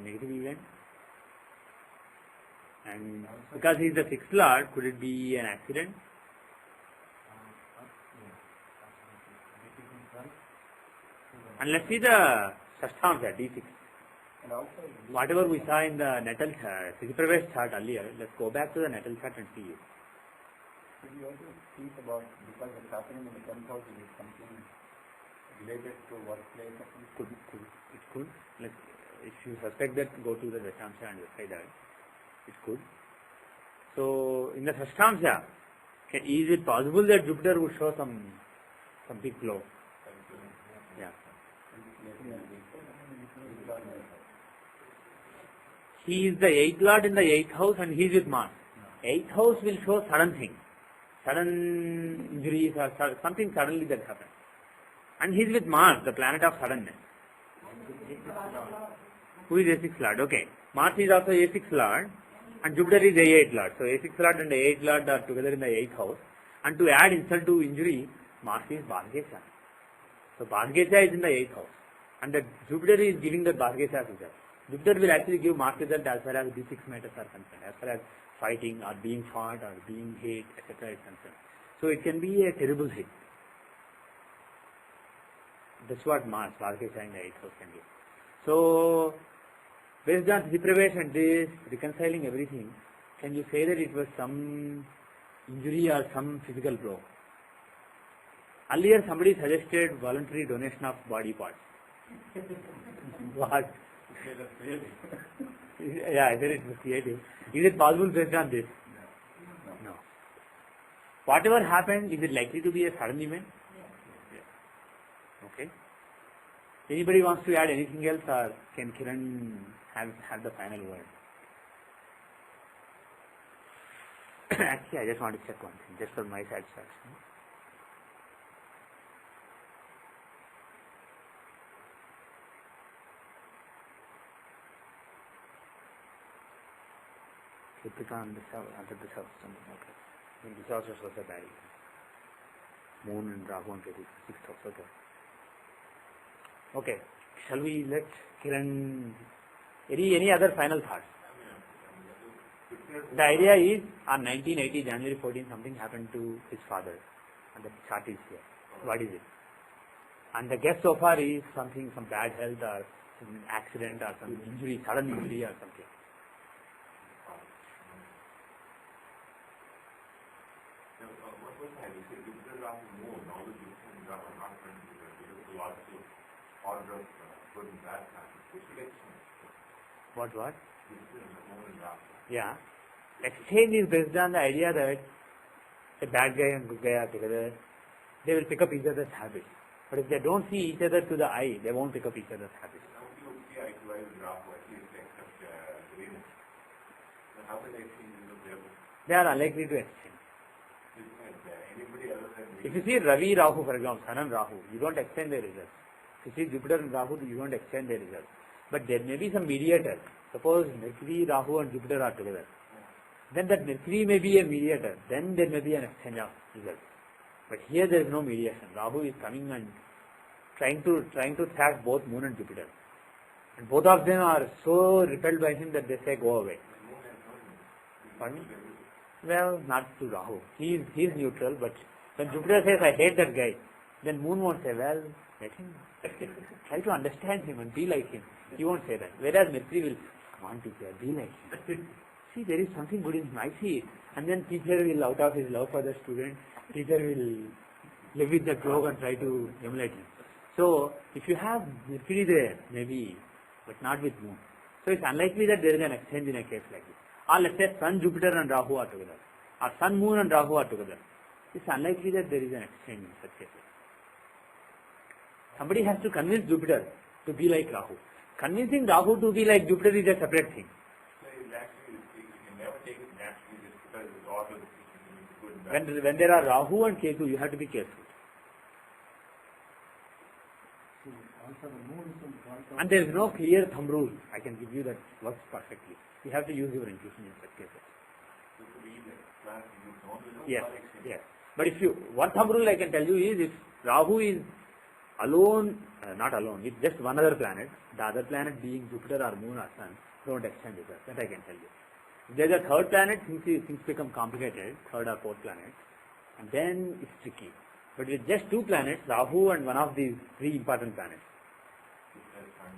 negative event? And because he is the 6th Lord, could it be an accident? And let's see the Shashthamsha, D6. Whatever we saw in the natal chart, Siddhipravesh chart earlier, let's go back to the natal chart and see it. Could you also think about, because it's happening in the 10th house, is it something related to workplace or something? It could. If you suspect that, go to the Dashamsha and decide that. It could. So, in the Shashthamsha, is it possible that Jupiter would show some big blow? Yeah. He is the 8th Lord in the 8th house and he is with Mars. 8th house will show sudden things, sudden injuries or something suddenly that happens. And he is with Mars, the planet of suddenness. Who is A6 Lord? Okay. Mars is also A6 Lord and Jupiter is A8 Lord. So A6 Lord and A8 Lord are together in the 8th house. And to add insult to injury, Mars is Bhaggesha. So Bhaggesha is in the 8th house. And the Jupiter is giving the Bhaggesha result. Jupiter will actually give Mars result as far as D6 matters are concerned, as far as fighting or being fought or being hit, etc. is concerned. So it can be a terrible hit. That's what Mars, Bhaggesha in the 8th house can give. So, based on Siddhipravesh and this, reconciling everything, can you say that it was some injury or some physical blow? Earlier somebody suggested voluntary donation of body parts. What? Yeah, I said it was creative. Is it possible based on this? No. Whatever happened, is it likely to be a sudden event? Yeah. Okay. Anybody wants to add anything else or can Kiran have the final word? Actually, I just want to check one thing, just for my satisfaction. Kritika and the south, under the south, okay. In the south was a bad event. Moon and Rahu and Ketu, 6th house, okay. Okay, shall we let Kiran, any other final thoughts? The idea is, on 1980, January 14, something happened to his father, and the chart is here. What is it? And the guess so far is something, some bad health or some accident or some injury, sudden injury or something. What? Yeah. Exchange is based on the idea that a bad guy and good guy are together. They will pick up each other's habits. But if they don't see each other to the eye, they won't pick up each other's habits. How do you see eye to eye with Rahu, at least except Venus? So how will they see them? They are unlikely to exchange. Anybody other than If you see Ravi Rahu, for example, Sun and Rahu, you don't exchange their results. If you see Jupiter and Rahu, you don't exchange their results. But there may be some mediator. Suppose Mercury, Rahu and Jupiter are together. Then that Mercury may be a mediator. Then there may be an exchange of results. But here there is no mediation. Rahu is coming and trying to track both Moon and Jupiter. And both of them are so repelled by him that they say go away. Pardon me? Well, not to Rahu. He is neutral, but when Jupiter says, I hate that guy, then Moon won't say, well, let him. Try to understand him and be like him. He won't say that. Whereas Mercury will, come on teacher, be like him. See, there is something good in him. I see it. And then teacher will, out of his love for the student, teacher will live with the joke and try to emulate him. So, if you have Mercury there, maybe, but not with Moon. So, it's unlikely that there is an exchange in a case like this. Or let's say Sun, Jupiter and Rahu are together. Or Sun, Moon and Rahu are together. It's unlikely that there is an exchange in such cases. Somebody has to convince Jupiter to be like Rahu. Convincing Rahu to be like Jupiter is a separate thing. When there are Rahu and Ketu, you have to be careful. And there is no clear thumb rule. I can give you that works perfectly. You have to use your intuition in such cases. Yes, yes. But if you, one thumb rule I can tell you is, if Rahu is alone, not alone, with just one other planet, the other planet being Jupiter or Moon or Sun, don't exchange with us. That I can tell you. If there is a third planet, things become complicated, third or fourth planet, and then it's tricky. But with just two planets, Rahu and one of these three important planets,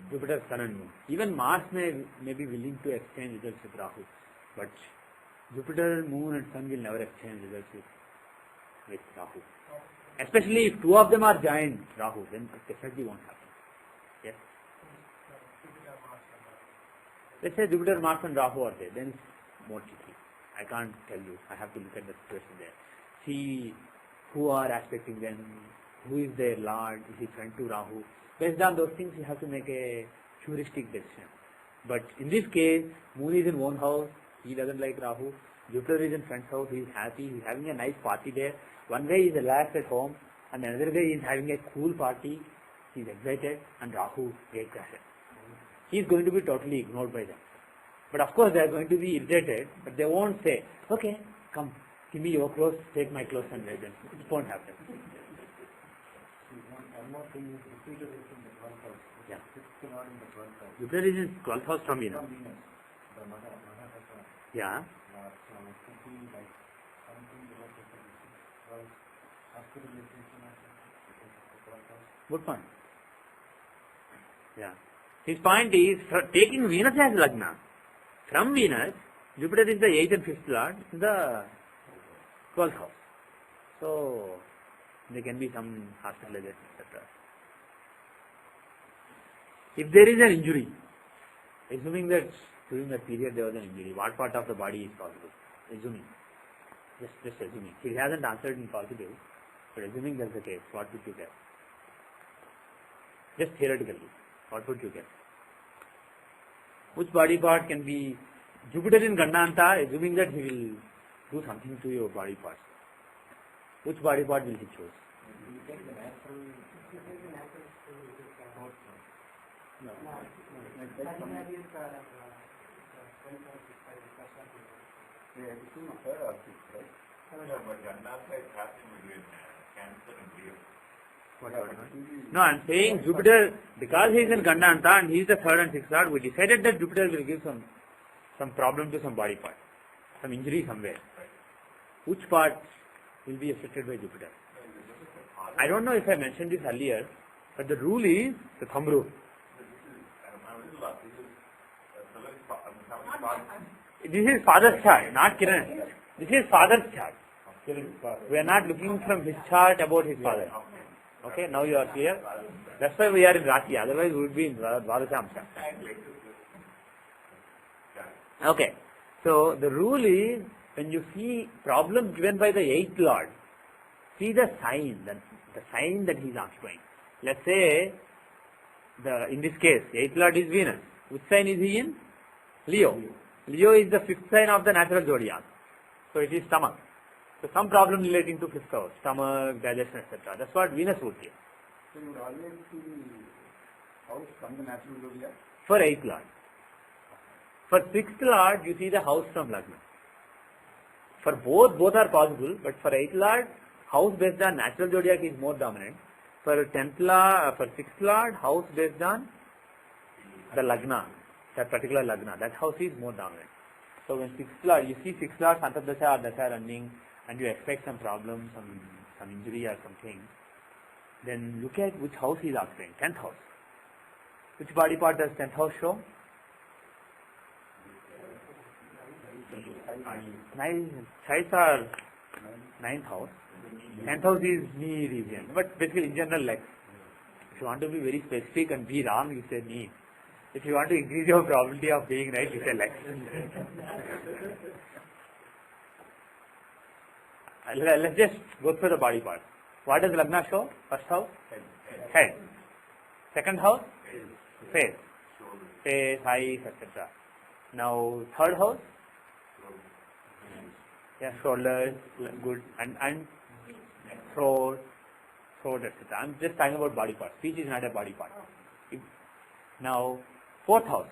Jupiter, Sun and Moon. Even Mars may be willing to exchange results with Rahu, but Jupiter, Moon and Sun will never exchange results with Rahu. Especially if two of them are joined Rahu, then it definitely won't happen. Yes? Let's say Jupiter, Mars and Rahu are there, then it's more tricky. I can't tell you. I have to look at the situation there. See who are aspecting them, who is their Lord, is he friend to Rahu. Based on those things, you have to make a heuristic decision. But in this case, Moon is in one house, he doesn't like Rahu. Jupiter is in friend's house, he is happy, he is having a nice party there. One guy is relaxed at home, and another guy is having a cool party, he is excited, and Rahu gets crashed. He is going to be totally ignored by them. But of course, they are going to be irritated, but they won't say, okay, come, give me your clothes, take my clothes and wear them. It won't happen. One more thing is Jupiter is in the 12th house. Yeah. It's not in the 12th house. Jupiter is in 12th house from Venus. From Venus. The mother Yeah. so it could be like something related to this. Hospitalization or something. The 12th house. Good point. Yeah. His point is, taking Venus as Lagna, from Venus, Jupiter is the 8th and 5th lord in the 12th house. So, there can be some hospitalization, etc. If there is an injury, assuming that during that period there was an injury, what part of the body is possible? Assuming. Just assuming. He hasn't answered in positive, but assuming that's the case, what would you get? Just theoretically, what would you get? Which body part can be Jupiter in Gandanta, assuming that he will do something to your body parts? Which body part will he choose? You take the natural. No. Yeah, it's in the third or sixth, right? But Gandanta is happening between Cancer and Leo. No, I'm saying Jupiter, because he is in Gandanta and he is the third and sixth lord, we decided that Jupiter will give some problem to some body part, some injury somewhere. Which part will be affected by Jupiter? I don't know if I mentioned this earlier, but the rule is the thumb rule. This is father's chart, not Kiran. This is father's chart. We are not looking from his chart about his father. Okay, now you are clear? That's why we are in Rasi, otherwise we would be in Dvadashamsa. Okay, so the rule is, when you see problem given by the 8th lord, see the sign that he is occupying. let's say, in this case, 8th Lord is Venus. Which sign is he in? Leo. Leo is the 5th sign of the natural zodiac. So it is stomach. So some problem relating to 5th house, stomach, digestion, etc. That's what Venus would give. So you would always see the house from the natural zodiac? For 8th Lord. For 6th Lord, you see the house from Lagna. For both are possible, but for 8th Lord, house based on natural zodiac is more dominant. For 10th Lord, for 6th Lord, house based on the Lagna, that particular Lagna, that house is more dominant. So when 6th Lord, you see 6th Lord, Santadasha or Dasha running, and you expect some problem, some injury or something, then look at which house he is occupying. 10th house. Which body part does 10th house show? Thighs are 9th house. 10th house is knee region. But basically in general legs. If you want to be very specific and be wrong, you say knee. If you want to increase your probability of being right, you say legs. Let's just go through the body parts. What does Lagna show? First house? Head. Second house? Face. Face, eyes, etc. Now, third house? Yeah, shoulders, good, and throat, etc. I'm just talking about body parts. Speech is not a body part. Now, fourth house?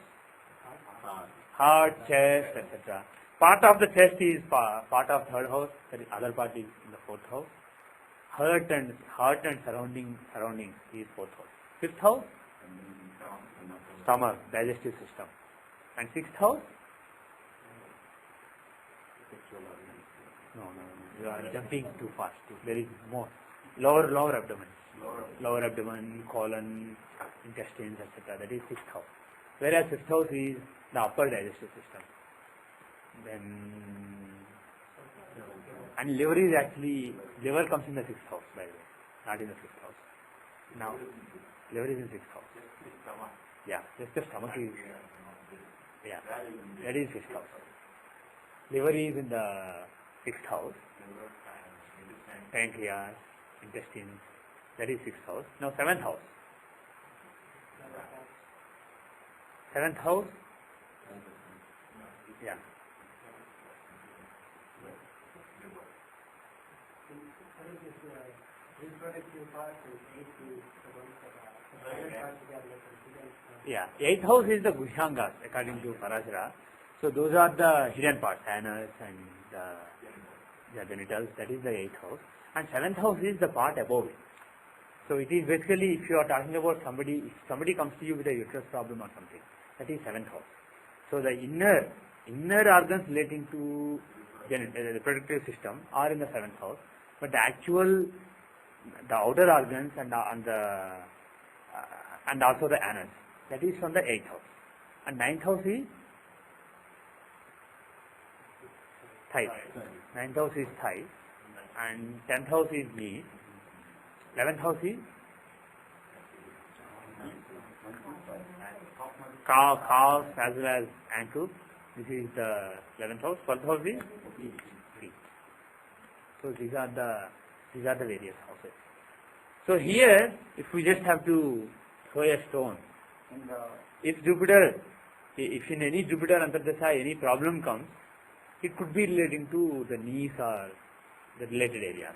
Heart, chest, etc. Part of the chest is part of third house, the other part is in the fourth house. Heart and surroundings is fourth house. Fifth house? Stomach, digestive system. And sixth house? No, you are jumping too fast. There is more. Lower abdomen. Lower abdomen, colon, intestines, etc. That is sixth house. Whereas fifth house is the upper digestive system. Then, and liver comes in the sixth house, by the way, not in the fifth house. Now, liver is in sixth house. Yeah, just the stomach is, yeah, that is sixth house. Liver is in the sixth house. Pancreas, intestines, that is sixth house. Now, seventh house. Seventh house, yeah. Yeah, eighth house is the Gushangas according to Parashara. So those are the hidden parts, anus and the genitals. That is the eighth house. And seventh house is the part above it. So it is basically, if you are talking about somebody, if somebody comes to you with a uterus problem or something, that is seventh house. So the inner organs relating to the reproductive system are in the seventh house, but the outer organs and also the anus, that is from the eighth house. And ninth house is thighs. Ninth house is thighs, and 10th house is knee. 11th house is calves as well as ankles. This is the 11th house. 12th house is feet. So these are the various houses. So here, if we just have to throw a stone, if in any Jupiter Antardasha any problem comes, it could be relating to the knees or the related areas,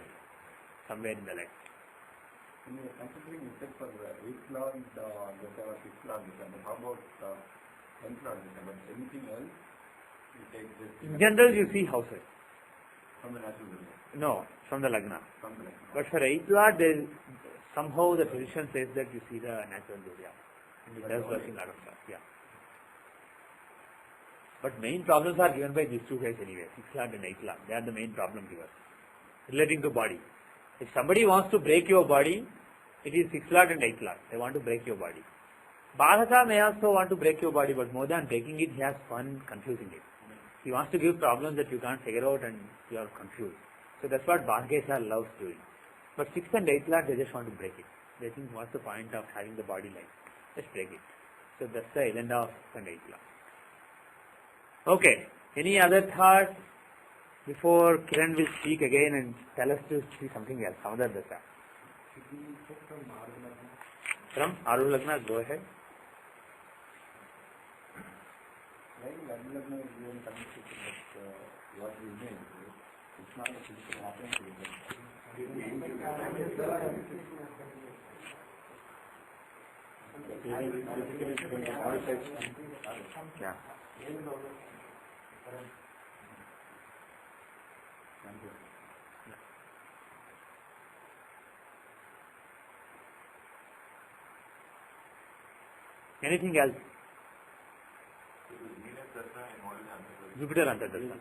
somewhere in the leg. When you are considering except for the 8th Lord, the 6th Lord, how about 10th Lord? But anything else, you take this? In general, you see houses. From the natural zodiac? No, from the Lagna. From the Lagna. But for 8th Lord, somehow the tradition says that you see the natural zodiac. And it does work in a lot of stuff, yeah. But main problems are given by these two guys anyway, 6th Lord and 8th Lord. They are the main problem givers, relating to body. If somebody wants to break your body, it is 6th Lord and 8th Lord. They want to break your body. Bhagata may also want to break your body, but more than breaking it, he has fun confusing it. He wants to give problems that you can't figure out and you are confused. So that's what Bhagata loves doing. But 6th and 8th Lord, they just want to break it. They think, what's the point of having the body like? Just break it. So that's the island of 6th and 8th Lord. Okay. Any other thoughts before Kiran will speak again and tell us to see something else, some other dasha? Should we check from Maharana? From Aru Lagna, go ahead. Like Aru Lagna is given connected with what we made. It's not a physical happening. Yeah. Anything else? Jupiter Antardasha.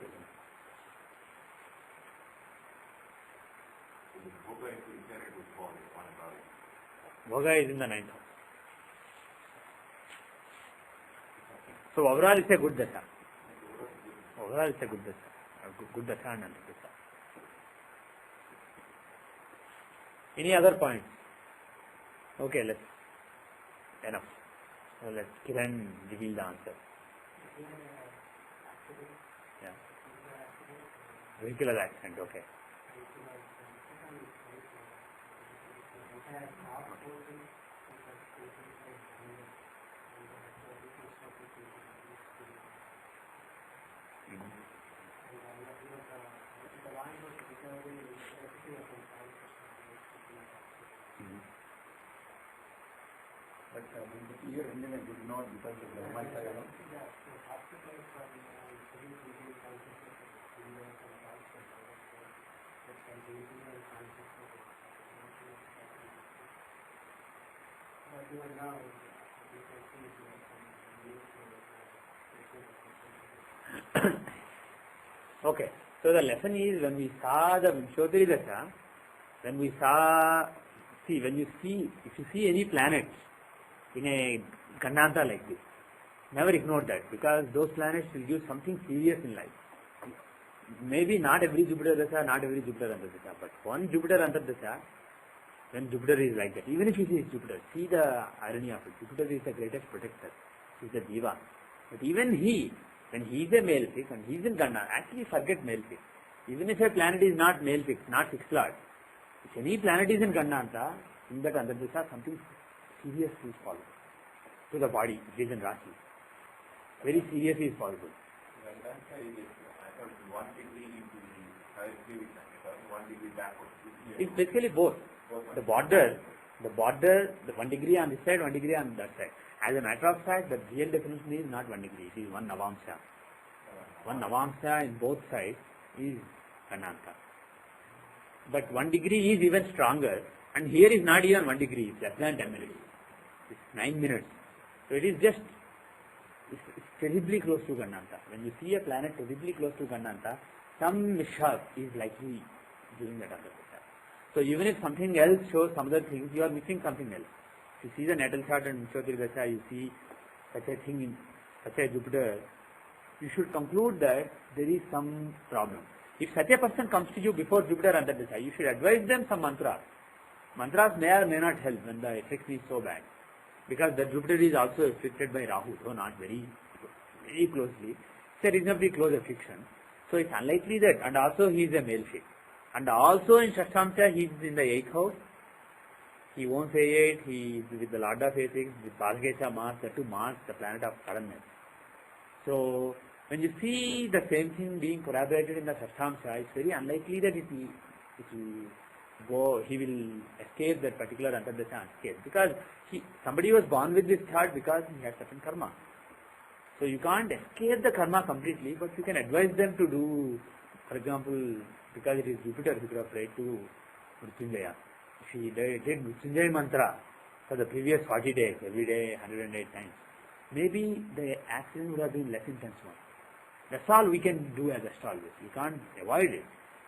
Bhoga is in the 9th house. So overall it's a good dasha. Overall it's a good dasha. Good dasha and Antardasha. Any other points? Okay, let's enough. So let's Kiran reveal the answer. Yeah. Vehicular accident, okay. But the year ending I did not because of the month I don't. Okay, so the lesson is when we saw the Vimshodari Dasha, when you see any planet in a Gandanta like this, never ignore that because those planets will give something serious in life. Maybe not every Jupiter Dasha, not every Jupiter Antardasha, but one Jupiter Antardasha, when Jupiter is like that, even if it is Jupiter, see the irony of it. Jupiter is the greatest protector, he is the Jiva. But even he, when he is a male fix and he is in Gandanta, actually forget male fix. Even if a planet is not male fix, not fixed lord, if any planet is in Gandanta, in that Antardasha, something serious is possible to the body, it is in Rashi. Very serious is possible. Gandanta is, I thought 1 degree into the 1 degree backward. It's basically both. The border, the 1 degree on this side, 1 degree on that side. As a matter of fact, the real definition is not 1 degree, it is 1 Navamsha. 1 Navamsha in both sides is Gandanta. But 1 degree is even stronger, and here is not even 1 degree, it's less than 10 minutes. It's 9 minutes. So it is just, it's terribly close to Gandanta. When you see a planet terribly close to Gandanta, some mishap is likely during that Antardasha. So even if something else shows some other things, you are missing something else. If you see the natal chart and Vimshodari Dasha, you see such a thing in such a Jupiter, you should conclude that there is some problem. If such a person comes to you before Jupiter Antardasha, you should advise them some mantras. Mantras may or may not help when the effect is so bad. Because the Jupiter is also afflicted by Rahu, though not very closely. It's a reasonably close affliction. So it's unlikely that, and also he is a male fix. And also in Shashtamsha, he is in the 8th house. He won't say 8, he is with the Lord of A6, with Bhadgesha Mars, that to Mars, the planet of suddenness. So, when you see the same thing being corroborated in the Shashtamsha, it's very unlikely that he will escape that particular Antardasha unscathed. Because somebody was born with this chart because he had certain karma. So you can't escape the karma completely, but you can advise them to do, for example, because it is Jupiter, he could have prayed to Mrityunjaya. If he did Mrityunjaya mantra for the previous 40 days, every day 108 times, maybe the accident would have been less intense one. That's all we can do as astrologers. We can't avoid it,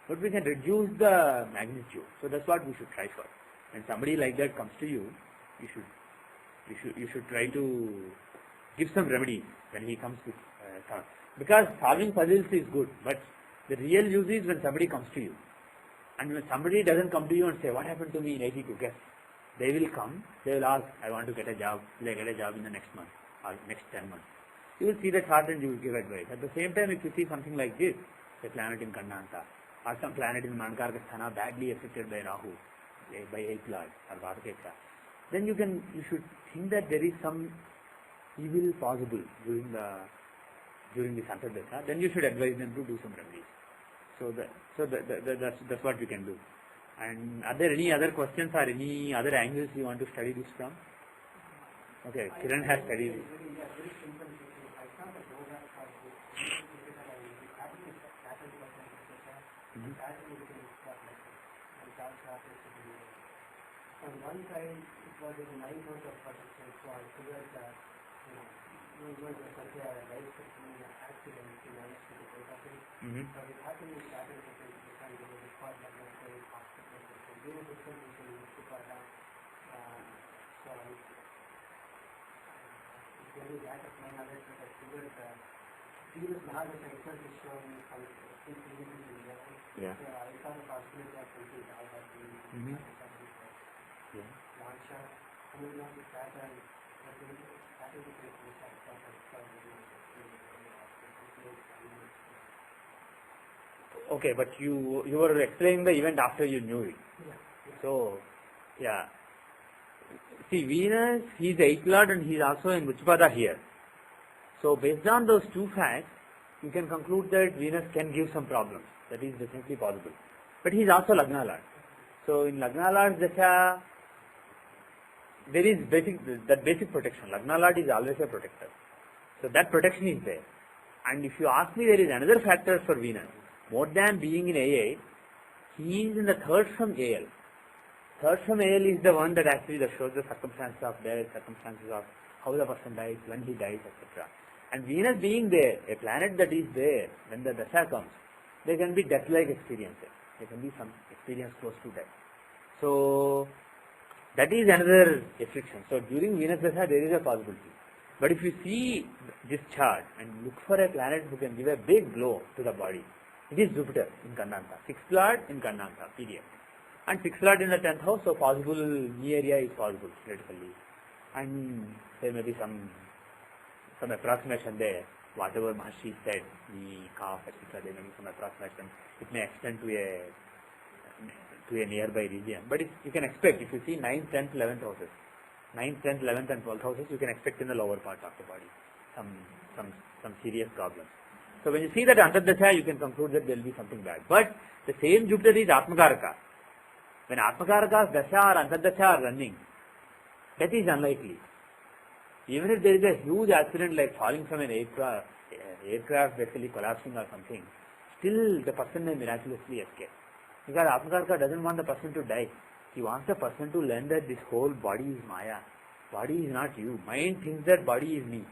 but we can reduce the magnitude. So that's what we should try for. When somebody like that comes to you, you should try to give some remedy when he comes with because solving puzzles is good, but the real use is when somebody comes to you. And when somebody doesn't come to you and say, what happened to me in 82 guess? They will come, they will ask, I want to get a job, will I get a job in the next month or next 10 months? You will see the chart and you will give advice. At the same time, if you see something like this, a planet in Gandanta, or some planet in Mankargasthana badly affected by Rahu, by 8th Lord or Bhadgesha, then you should think that there is some evil possible during this Antardasha, then you should advise them to do some remedies. That's what we can do. And are there any other questions or any other angles you want to study this from? Okay, Kiran has studied. On one side, it was in 9 months of protection, so I figured that, it was such a life-threatening accident, he managed to get out of it. But it happened in Saturday, and there was a spot that was very hospital. So we were discussing in Supada. So it's very lack of my knowledge, but I figured that previous Mahadasha itself is showing some significant level. Yeah. So I saw the possibility of something like that. Yeah. Launcher, coming up with Saturn, that is the great Okay, but you were explaining the event after you knew it. Yeah. So, yeah. See, Venus, he is the 8th Lord and he is also in Uchapada here. So, based on those two facts, you can conclude that Venus can give some problems. That is definitely possible. But he is also Lagna Lord. So, in Lagna Lord's Dasha, there is basic protection. Lagna Lord is always a protector. So, that protection is there. And if you ask me, there is another factor for Venus. More than being in AA, he is in the third from AL. Third from AL is the one that actually shows the circumstances of death, circumstances of how the person dies, when he dies, etc. And Venus being there, a planet that is there, when the Dasha comes, there can be death-like experiences. There can be some experience close to death. So, that is another affliction. So, during Venus Dasha, there is a possibility. But if you see this chart and look for a planet who can give a big blow to the body, it is Jupiter in Kannanta, 6th Lord in Kannanta, period. And 6th Lord in the 10th house, so possible knee area is possible, theoretically. And there may be some approximation there, whatever Maharshi said, the calf, etc., there may be some approximation. It may extend to a nearby region. But you can expect, if you see 9th, 10th, 11th houses, 9th, 10th, 11th and 12th houses, you can expect in the lower part of the body some serious problems. So when you see that Antardasha, you can conclude that there will be something bad. But the same Jupiter is Atmakaraka. When Atmakaraka's Dasha or Antardasha are running, that is unlikely. Even if there is a huge accident like falling from an aircraft basically collapsing or something, still the person may miraculously escape. Because Atmakaraka doesn't want the person to die. He wants the person to learn that this whole body is Maya. Body is not you. Mind thinks that body is me.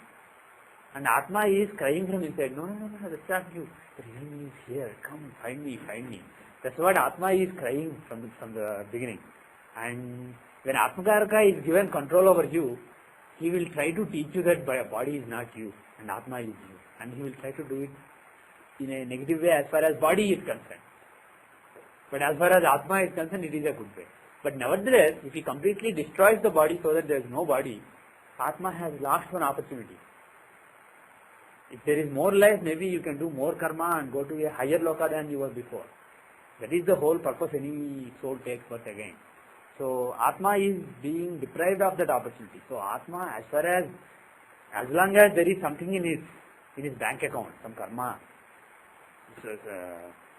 And Atma is crying from inside. No, that's not you. The real me is here. Come, find me. That's what Atma is crying from the beginning. And when Atmakaraka is given control over you, he will try to teach you that body is not you and Atma is you. And he will try to do it in a negative way as far as body is concerned. But as far as Atma is concerned, it is a good way. But nevertheless, if he completely destroys the body so that there is no body, Atma has lost one opportunity. If there is more life, maybe you can do more karma and go to a higher loka than you were before. That is the whole purpose any soul takes birth again. So Atma is being deprived of that opportunity. So Atma, as long as there is something in his bank account, some karma,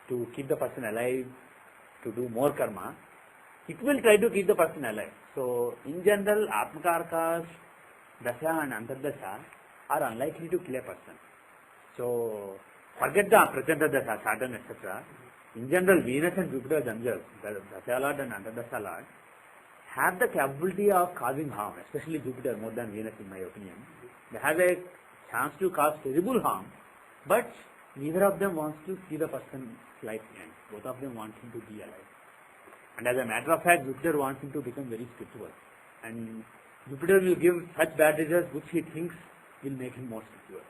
to keep the person alive, to do more karma, it will try to keep the person alive. So in general, Atmakaraka's Dasha and Antardasha are unlikely to kill a person. So forget the Prachanda Dasha, Saturn, etc. In general, Venus and Jupiter themselves, the Dasha Lord and Antardasha Lord, have the capability of causing harm, especially Jupiter more than Venus in my opinion. They have a chance to cause terrible harm, but neither of them wants to see the person's life end. Both of them want him to be alive. And as a matter of fact, Jupiter wants him to become very spiritual. And Jupiter will give such bad results which he thinks will make him more spiritual.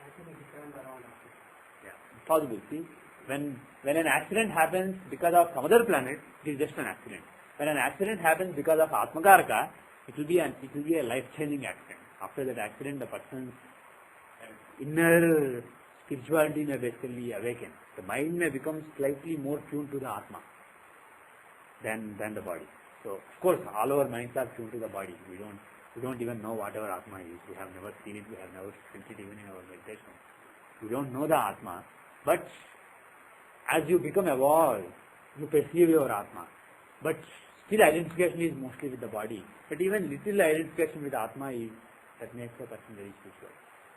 Yeah, possible. See, when an accident happens because of some other planet, it is just an accident. When an accident happens because of Atmakaraka, it will be a life-changing accident. After that accident, the person's inner spirituality may basically awaken. The mind may become slightly more tuned to the Atma than the body. So of course all our minds are tuned to the body. We don't even know what our Atma is. We have never seen it, we have never felt it even in our meditation. We don't know the Atma. But as you become evolved, you perceive your Atma. But still identification is mostly with the body. But even little identification with Atma that makes a person very spiritual.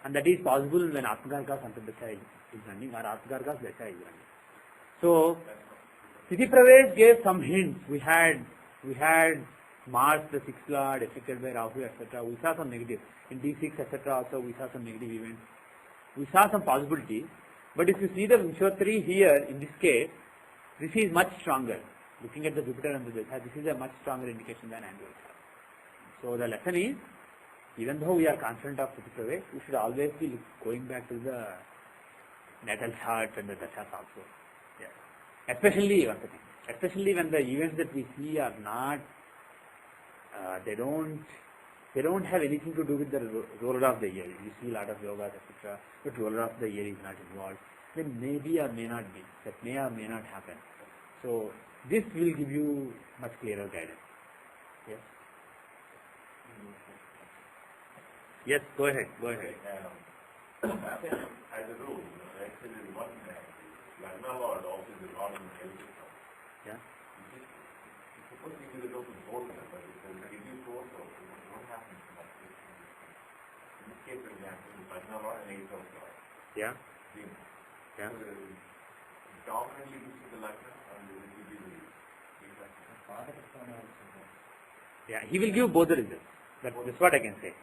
And that is possible when Atmakarkas Antardasha is running or Atmakarkas Dasha is running. So Sthiti Pravesh gave some hints. We had Mars, the sixth lord, affected by Rahu, etc. We saw some negative. In D6, etc. also we saw some negative events. We saw some possibilities. But if you see the Vimshottari here, in this case, this is much stronger. Looking at the Jupiter and the Dasha, this is a much stronger indication than annual chart. So the lesson is, even though we are confident of Sthiti Pravesh, we should always be going back to the natal chart and the Dashas also. Yeah. Especially when the events that we see are not, they don't have anything to do with the ruler of the year. You see a lot of yogas, etc. But ruler of the year is not involved. Then maybe or may not be. That may or may not happen. So this will give you much clearer guidance. Yes. Yes. Go ahead. As a rule, actually one Lagna Lord also is a lot in every system. Yeah. Suppose you do the open source, but if there's a review source also, what happens to that? In this case, for example, the Lagna Lord and Eighth Lord. Yeah. Yeah. So dominantly this is the Lagna and it will be the Yeah, he will give both the results. That's what I can say.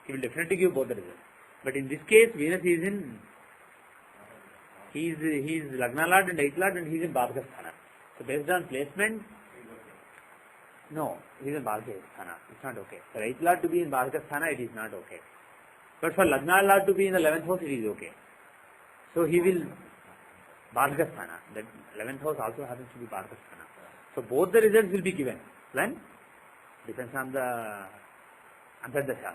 He will definitely give both the results. But in this case, Venus is in, he is Lagna Lord and Eighth Lord and he is in Bhadaka Sthana. So based on placement, no, he is in Bhadaka Sthana. It's not okay. For Eighth Lord to be in Bhadaka Sthana, it is not okay. But for Lagna Lord to be in the 11th house, it is okay. So he will, Bhadaka Sthana. The 11th house also happens to be Bhadaka Sthana. So both the results will be given. When? Depends on the Antardasha.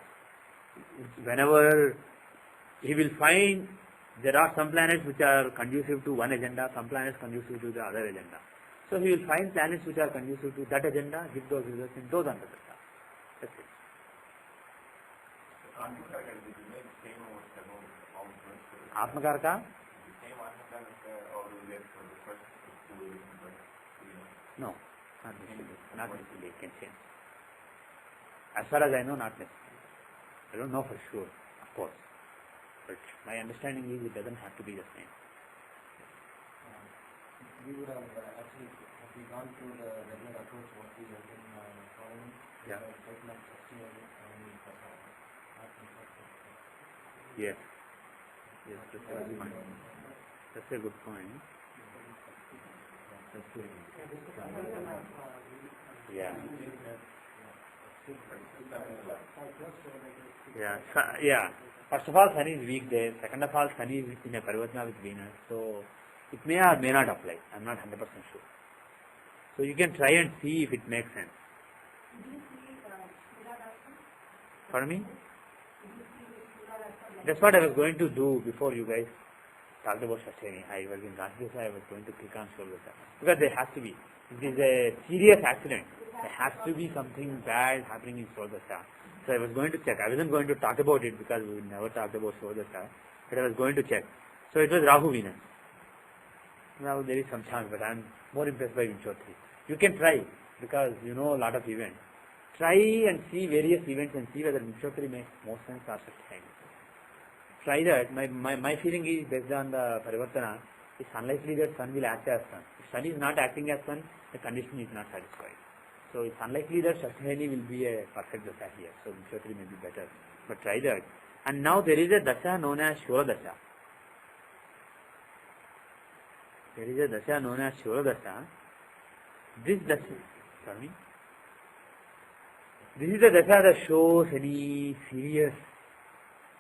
Whenever he will find there are some planets which are conducive to one agenda, some planets conducive to the other agenda. So he will find planets which are conducive to that agenda, give those results in those Antardasha. That's it. Atmakarka? No, not necessarily. Not necessarily. It can change. As far as I know, not necessarily. I don't know for sure, of course. But my understanding is it doesn't have to be the same. We would have actually, have we gone through the regular approach what we have been following? Yeah. Yes. Yes, that's a good point. That's a good point. That's good. Yeah. Yeah. First of all, Sun is weak there. Second of all, Sun is in a Parivatna with Venus. So it may or may not apply. I'm not 100% sure. So you can try and see if it makes sense. Pardon me? That's what I was going to do before you guys talked about Shashtani. I was in Rajyasa, I was going to click on Sholvasa. Because there has to be. It is a serious accident. There has to be something bad happening in Sholvasa. So I was going to check. I wasn't going to talk about it because we never talked about Sholvasa. But I was going to check. So it was Rahu Venus. Now there is some chance, but I am more impressed by Vimshottari. You can try because you know a lot of events. Try and see various events and see whether Vimshottari makes more sense or Shashtani. Try that. My feeling is based on the Parivartana, it's unlikely that Sun will act as Sun. If Sun is not acting as Sun, the condition is not satisfied. So it's unlikely that Shashtani will be a perfect Dasha here. So Vimshottari may be better. But try that. And now there is a Dasha known as Shura Dasha. There is a Dasha known as Shura Dasha. This Dasha, sorry, this is the Dasha that shows any serious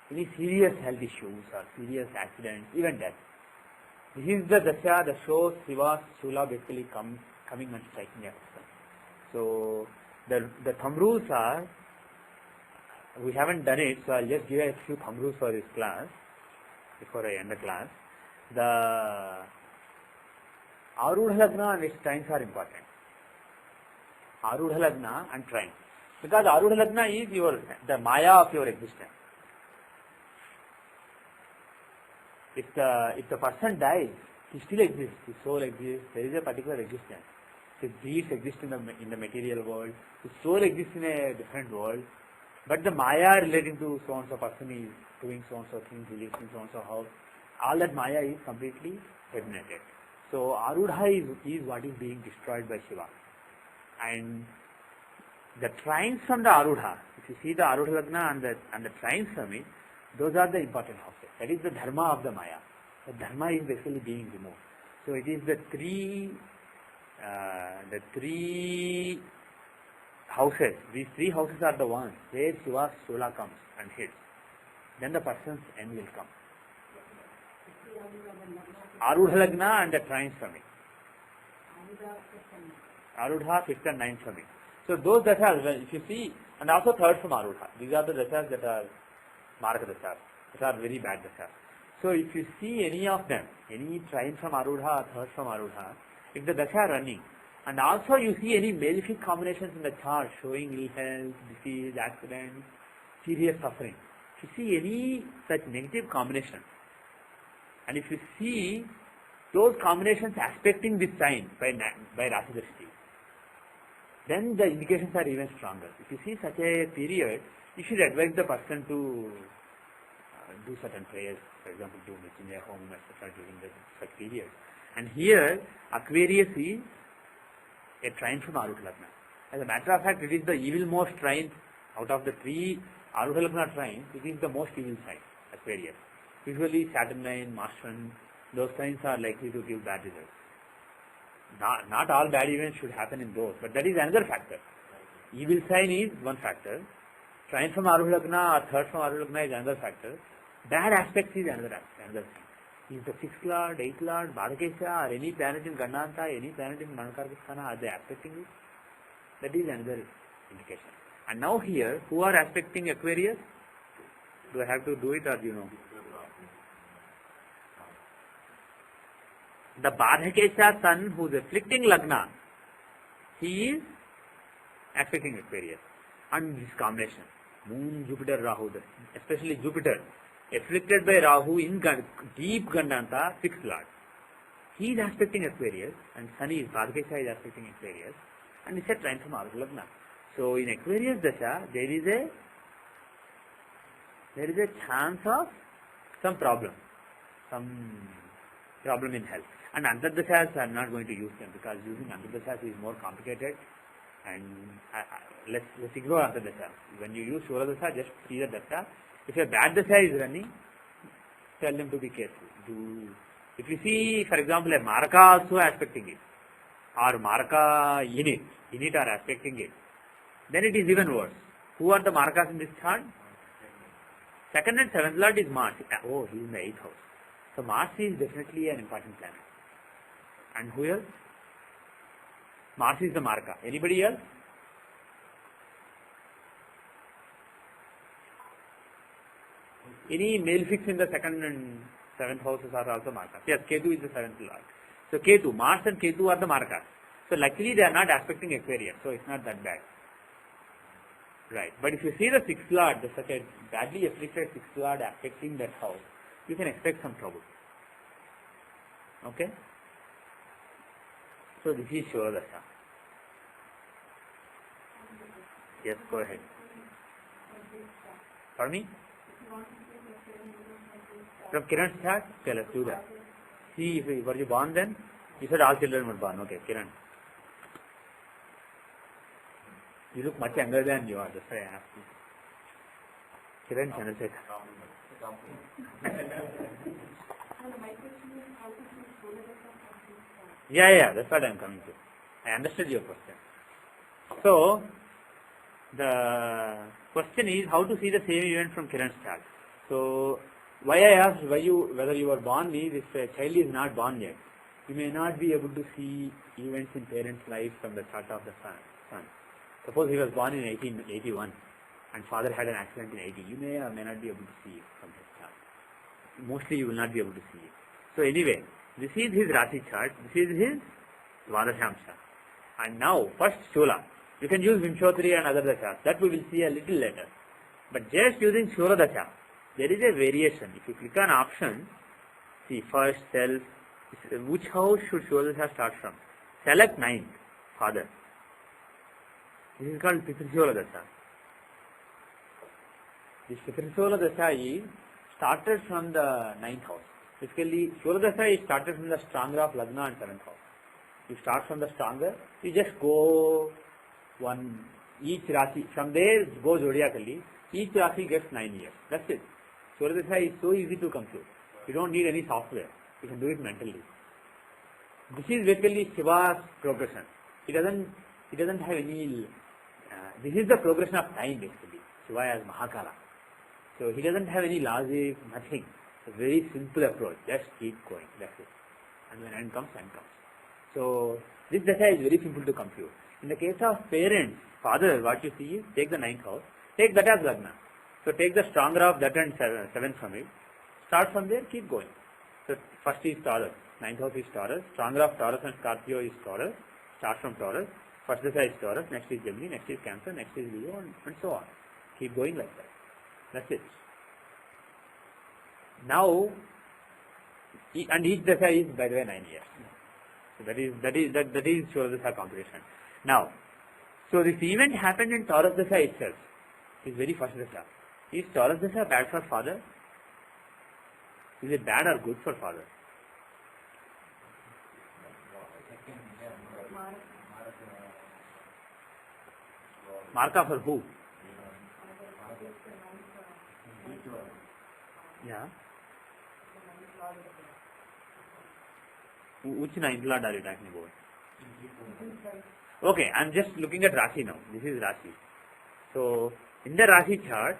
health issues or serious accidents, even death. This is the Dasha that shows Shiva's Shula basically coming and striking at us. So the thumb rules are, we haven't done it, so I'll just give a few thumb rules for this class before I end the class. The Arudha Lagna and its times are important. Arudha Lagna and trine. Because Arudha Lagna is the Maya of your existence. If the person dies, he still exists, his soul exists, there is a particular existence. His deeds exist in the material world, his soul exists in a different world, but the Maya relating to so and so person is doing so and so things, he lives in so and so house, all that Maya is completely eliminated. So Arudha is what is being destroyed by Shiva. And the trines from the Arudha, if you see the Arudha Lagna and the trines from it, those are the important houses. That is the dharma of the Maya. The dharma is basically being removed. So it is the three houses. These three houses are the ones where Shiva's Shula comes and hits. Then the person's end will come. Arudha Lagna and the trines from it. Arudha, 5th and 9th from it. So those dashas, if you see, and also 3rd from Arudha. These are the dashas that are Maraka dashas, that are very bad dashas. So if you see any of them, any trine from Arudha or 3rd from Arudha, if the dasha running, and also you see any malefic combinations in the chart showing ill health, disease, accident, serious suffering. If you see any such negative combination, and if you see those combinations aspecting this sign by Rashi Drishti, then the indications are even stronger. If you see such a period, you should advise the person to do certain prayers, for example, do Mrityunjaya Home, etc. during such period. And here, Aquarius is a trine from Arudha Lagna. As a matter of fact, it is the evil most trine out of the 3 Arudha Lagna trines. It is the most evil sign, Aquarius. Usually Saturnine, Martian, those signs are likely to give bad results. Not all bad events should happen in those, but that is another factor. Evil sign is one factor. Trine from Arudha Lagna or 3rd from Arudha Lagna is another factor. Bad aspects is another thing. Is the 6th Lord, 8th Lord, Bhadakesha, or any planet in Gandanta, any planet in Manakarkasthana, are they aspecting it? That is another indication. And now here, who are aspecting Aquarius? Do I have to do it or do you know? The Bhadakesha sun who is afflicting Lagna, he is affecting Aquarius. And this combination, Moon, Jupiter, Rahu, especially Jupiter, afflicted by Rahu in deep Gandanta, 6th Lord. He is aspecting Aquarius, and Sun is, Bhadakesha is aspecting Aquarius, and it's a trine from Arudha Lagna. So in Aquarius Dasha, there is a chance of some problem in health. And Antardashas, I am not going to use them because using Antardashas is more complicated, and let's ignore Antardashas. When you use Shura Dasha, just see the Dasha. If a bad Dasha is running, tell them to be careful. If you see, for example, a Maraka also aspecting it, or Maraka in it are aspecting it, then it is even worse. Who are the Marakas in this chart? 2nd and 7th Lord is Mars. Oh, he is in the 8th house. So Mars is definitely an important planet. And who else? Mars is the Maraka. Anybody else? Any malefics in the 2nd and 7th houses are also Marakas. Yes, Ketu is the 7th Lord. So Ketu, Mars and Ketu are the Marakas. So luckily they are not aspecting Aquarius, so it's not that bad. Right. But if you see the 6th Lord, such a badly afflicted 6th Lord affecting that house, you can expect some trouble. Okay? So this is Shura Dasha. Yes, go ahead. Pardon me? From Kiran's chart? Okay, let's do that. See, were you born then? You said all children were born. Okay, Kiran. You look much younger than you are, that's why I asked you. Kiran Chandrasekhar. Yeah, that's what I am coming to. I understood your question. So, the question is how to see the same event from Kiran's chart. So, why I asked whether you were born is if a child is not born yet, you may not be able to see events in parents' life from the chart of the son. Suppose he was born in 1881 and father had an accident in 80. You may or may not be able to see it from his chart. Mostly you will not be able to see it. So anyway, this is his Rashi chart. This is his Dwadashamsha. And now, first Shula. You can use Vimshottari and other dashas. That we will see a little later. But just using Shura Dasha, there is a variation. If you click on option, see first, self, which house should Shura Dasha start from? Select 9th, father. This is called Pitrishula Dasha. This Pitrishula Dasha is started from the 9th house. Basically, Shura Dasha is started from the stronger of Lagna and 7th house. You start from the stronger, you just go one, each Rashi, from there go zodiacally, each Rashi gets 9 years. That's it. Shura Dasha is so easy to compute. You don't need any software. You can do it mentally. This is basically Shiva's progression. It doesn't have any, this is the progression of time basically. Shiva as Mahakala. So he doesn't have any logic, nothing. It's a very simple approach. Just keep going. That's it. And when end comes, end comes. So this Dasha is very simple to compute. In the case of parents, father, what you see is take the 9th house, take that as Lagna. So take the stronger of that and 7th from it. Start from there, keep going. So first is Taurus, 9th house is Taurus, stronger of Taurus and Scorpio is Taurus, start from Taurus, first Dasha is Taurus, next is Gemini, next is Cancer, next is Leo and so on. Keep going like that. That's it. Now, and each Dasha is by the way 9 years. So that is Shura Dasha computation. Now, so this event happened in Taurus Dasha itself. His very first Dasha. Is Taurus Dasha bad for father? Is it bad or good for father? Marka for who? Yeah. Which 9th lord are you talking about? Okay, I am just looking at Rashi now. This is Rashi. So, in the Rashi chart,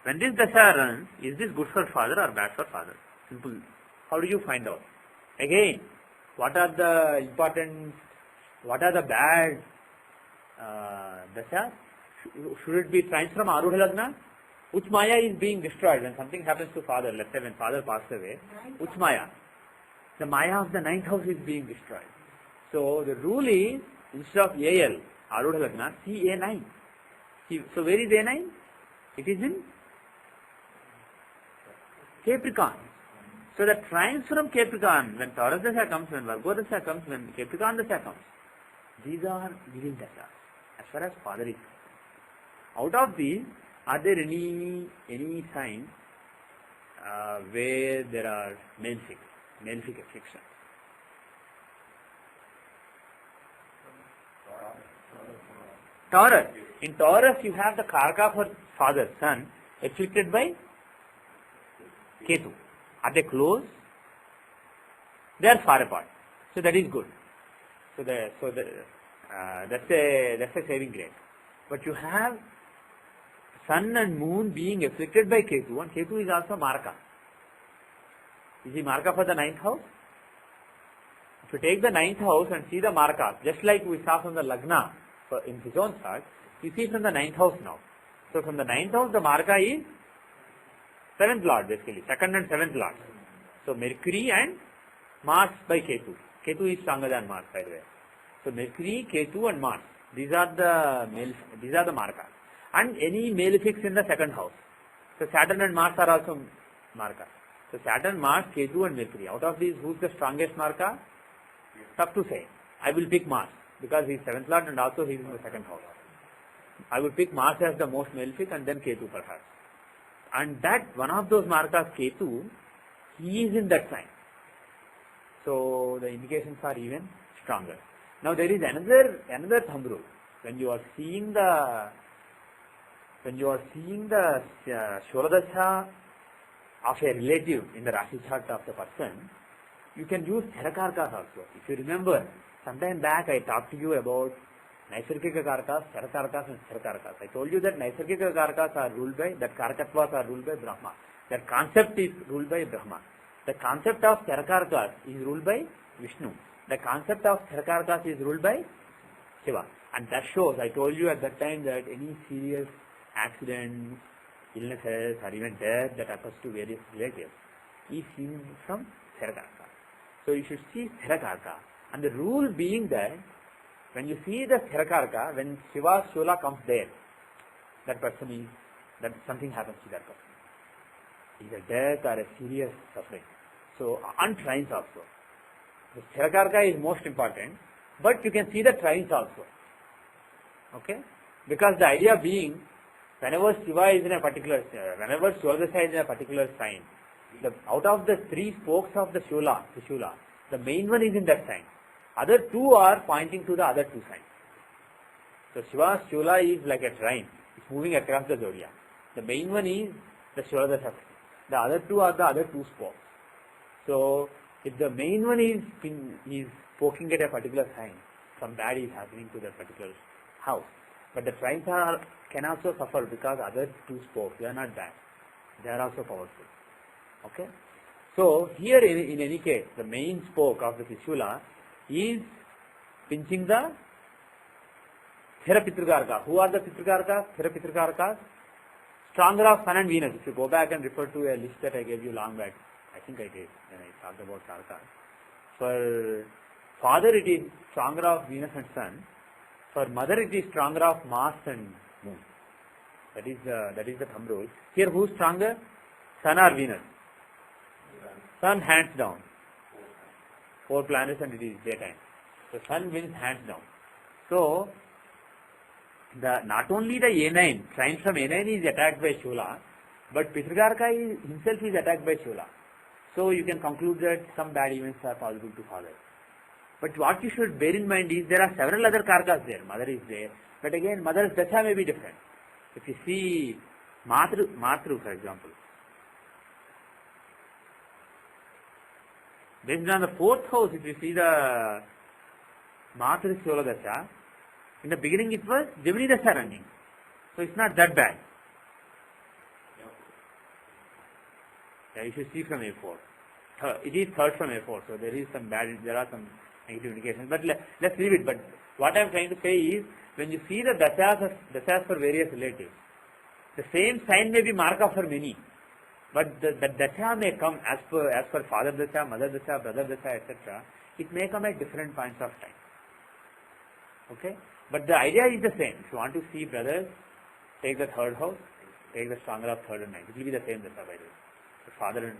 when this Dasha runs, is this good for father or bad for father? Simple. How do you find out? Again, what are the bad Dasha? Should it be trines from Arudha Lagna? Which Maya is being destroyed when something happens to father, let's say when father passed away, which Maya? The Maya of the 9th house is being destroyed. So the rule is, instead of AL, Arudha Lagna, see A9. So where is A9? It is in Capricorn. So the trines from Capricorn, when Taurus Dasha comes, when Virgo Dasha comes, when Capricorn Dasha comes, these are living Dasha, as far as father is concerned. Out of these, are there any signs where there are malefic affliction? Taurus. In Taurus, you have the Karaka for father, son, afflicted by Ketu. Are they close? They are far apart. So that is good. So that's a saving grace. But you have sun and moon being afflicted by Ketu, and Ketu is also Marka. Is he Marka for the 9th house? If you take the 9th house and see the Marka, just like we saw from the Lagna in his own chart, you see from the 9th house now. So from the 9th house, the Marka is 7th lord basically, 2nd and 7th lord. So Mercury and Mars by Ketu. Ketu is stronger than Mars, by the way. So Mercury, Ketu and Mars. These are the Marka. And any malefics in the 2nd house. So Saturn and Mars are also Marka. So Saturn, Mars, Ketu and Mercury. Out of these, who's the strongest Marka? Tough to say. I will pick Mars because he is 7th lord and also he is in the 2nd house. I will pick Mars as the most malefic and then Ketu perhaps. And that one of those Markas, Ketu, he is in that sign. So the indications are even stronger. Now there is another thumb rule. When you are seeing the Shura Dasha of a relative in the Rashi chart of the person, you can use Therakarkas also. If you remember, sometime back I talked to you about Naisargika Karkas, Therakarkas and Therakarkas. I told you that Naisargika Karkas are ruled by, that Karakatvas are ruled by Brahma. That concept is ruled by Brahma. The concept of Therakarkas is ruled by Vishnu. The concept of Therakarkas is ruled by Shiva. And that shows, I told you at that time that any serious accidents, illnesses or even death that occurs to various relatives is seen from Therakarka. So you should see Therakarka. And the rule being that When you see the Thirakarka, when Shiva's Shula comes there, that something happens to that person. Either death or a serious suffering. So, on trines also. The Thirakarka is most important, but you can see the trines also. Okay? Because the idea being, whenever Shiva is in a particular, whenever Shuladasha is in a particular sign, out of the 3 spokes of the Shula, the main one is in that sign. Other 2 are pointing to the other 2 signs. So Shiva's Shula is like a trine. It's moving across the zodiac. The main one is the Shuladasha. The other 2 are the other 2 spokes. So if the main one is poking at a particular sign, some bad is happening to that particular house. But the trines can also suffer because other 2 spokes, they are not bad. They are also powerful. Okay? So here in any case, the main spoke of the Trishula is pinching the Thira Pitrakarka. Who are the Pitrakarkas? Thira Pitrakarkas? Stronger of Sun and Venus. If you go back and refer to a list that I gave you long back, I think I did when I talked about Karkas. For father it is stronger of Venus and Sun. For mother it is stronger of Mars and Moon. That is the thumb rule. Here who is stronger? Sun or Venus? Sun hands down. 4 planets and it is daytime. So Sun wins hands down. So not only the A9, trine from A9 is attacked by Shula, but Pitrakarka himself is attacked by Shula. So you can conclude that some bad events are possible to father. But what you should bear in mind is there are several other Karkas there. Mother is there. But again, mother's Dasha may be different. If you see Matru for example, based on the 4th house, if you see the Matru Shola Dasha, in the beginning it was Gemini Dasha running. So it's not that bad. Yeah, you should see from A4. It is 3rd from A4, so there are some negative indications. But let's leave it. But what I am trying to say is, when you see the dashas for various relatives, the same sign may be marka for many. But the dasha may come as per father dasha, mother dasha, brother dasha, etc. It may come at different points of time. Okay? But the idea is the same. If you want to see brothers, take the 3rd house, take the stronger of 3rd and 9th. It will be the same dasha by the way. The father and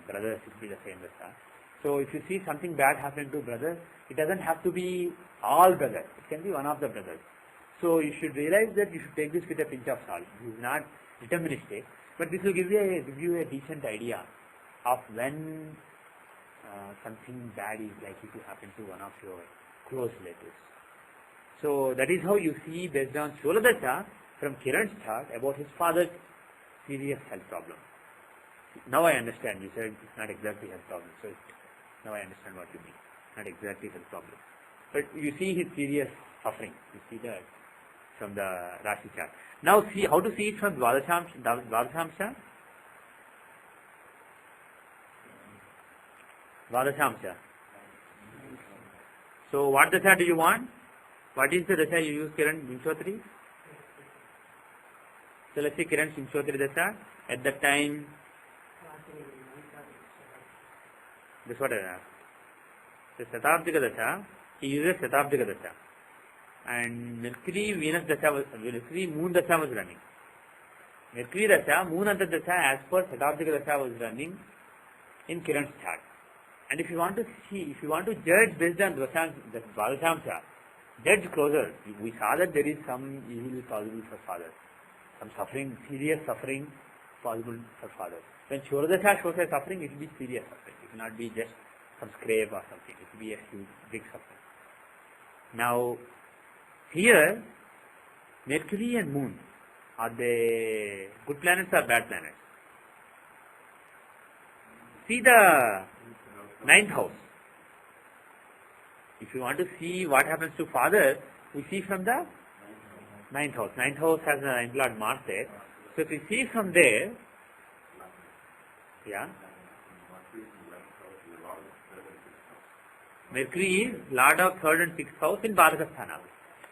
brothers, it will be the same dasha. So if you see something bad happening to brothers, it doesn't have to be all brothers. It can be one of the brothers. So you should realize that you should take this with a pinch of salt. This is not deterministic, but this will give you a decent idea of when something bad is likely to happen to one of your close relatives. So that is how you see based on Sholadasha from Kiran's chart about his father's serious health problem. Now I understand. You said it's not exactly health problem. So now I understand what you mean. Not exactly health problem. But you see his serious suffering. You see that from the Rashi chart. Now see how to see it from Dvadashamsha. Dvadashamsha. So what dasha do you want? What is the dasha you use, Kiran Vimshotri? So let's see Kiran Vimshotri dasha. At that time, this is what I asked. The Satabdika dasha, he uses Satabdika dasha. And Mercury Venus dasha was, Mercury Moon dasha was running. Mercury dasha, Moon and dasha as per Satabdika dasha was running in Kiran's chart. And if you want to see, if you want to judge based on Dvadashamsha, judge closer. We saw that there is some evil possible for father. Some suffering, serious suffering possible for father. When Sholadasha shows a suffering, it will be serious suffering. It will not be just some scrape or something. It will be a huge, big suffering. Now, here, Mercury and Moon, are they good planets or bad planets? See the 9th house. If you want to see what happens to father, we see from the 9th house. 9th house has an implant Mars there. So if we see from there, yeah, Mercury is Lord of 3rd and 6th house in Badhaka Sthana.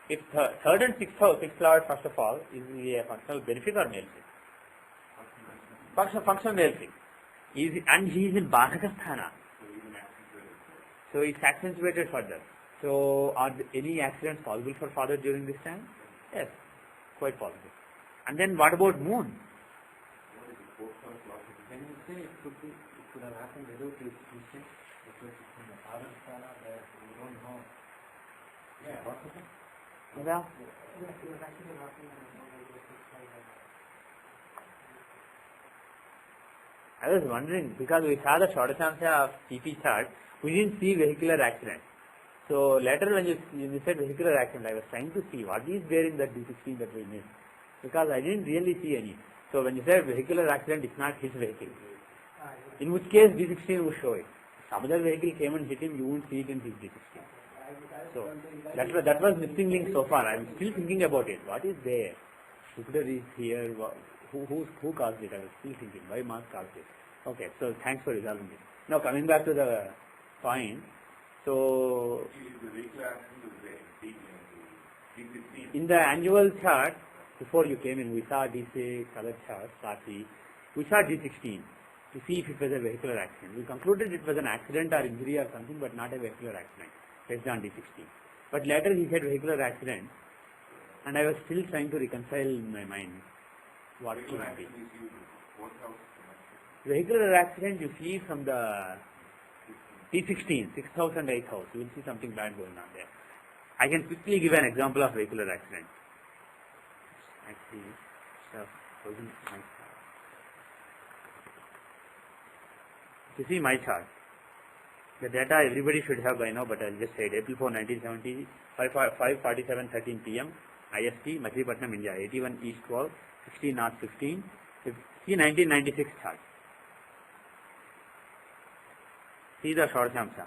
If 3rd and 6th house, 6th Lord first of all, is a functional benefic or malefic? Functional malefic. And he is in Badhaka Sthana. So it's accentuated further. So are any accidents possible for father during this time? Yes, quite possible. And then what about moon? When you say it could have happened without his mission, because it's in the father's stana where we don't know. Yeah, possible. Yeah. Yes, it was actually happening on the I was wondering, because we saw the Shodashamsa of TP chart, we didn't see vehicular accident. So later when you said vehicular accident, I was trying to see what is there in that D16 that we missed. Because I didn't really see any. So when you said vehicular accident, it's not his vehicle. In which case D16 will show it. Some other vehicle came and hit him, you won't see it in his D16. So that was missing link so far. I'm still thinking about it. What is there? Jupiter is here. Who caused it? I was still thinking. Why Mars caused it? Okay, so thanks for resolving it. Now coming back to the point. So in the annual chart, before you came in, we saw D6, other charts, Rashi. We saw D16 to see if it was a vehicular accident. We concluded it was an accident or injury or something, but not a vehicular accident based on D16. But later he said vehicular accident, and I was still trying to reconcile in my mind what could it be. Vehicular accident you see from the T16, 6th house and 8th house. You will see something bad going on there. I can quickly give an example of vehicular accident. Actually, you see my chart. The data everybody should have by now, but I'll just say it. April 4, 1970, 5:47:13 p.m. IST, Machilipatnam, India, 81 East 12, 16 North 15. See 1996 chart. See the Shodashamsa.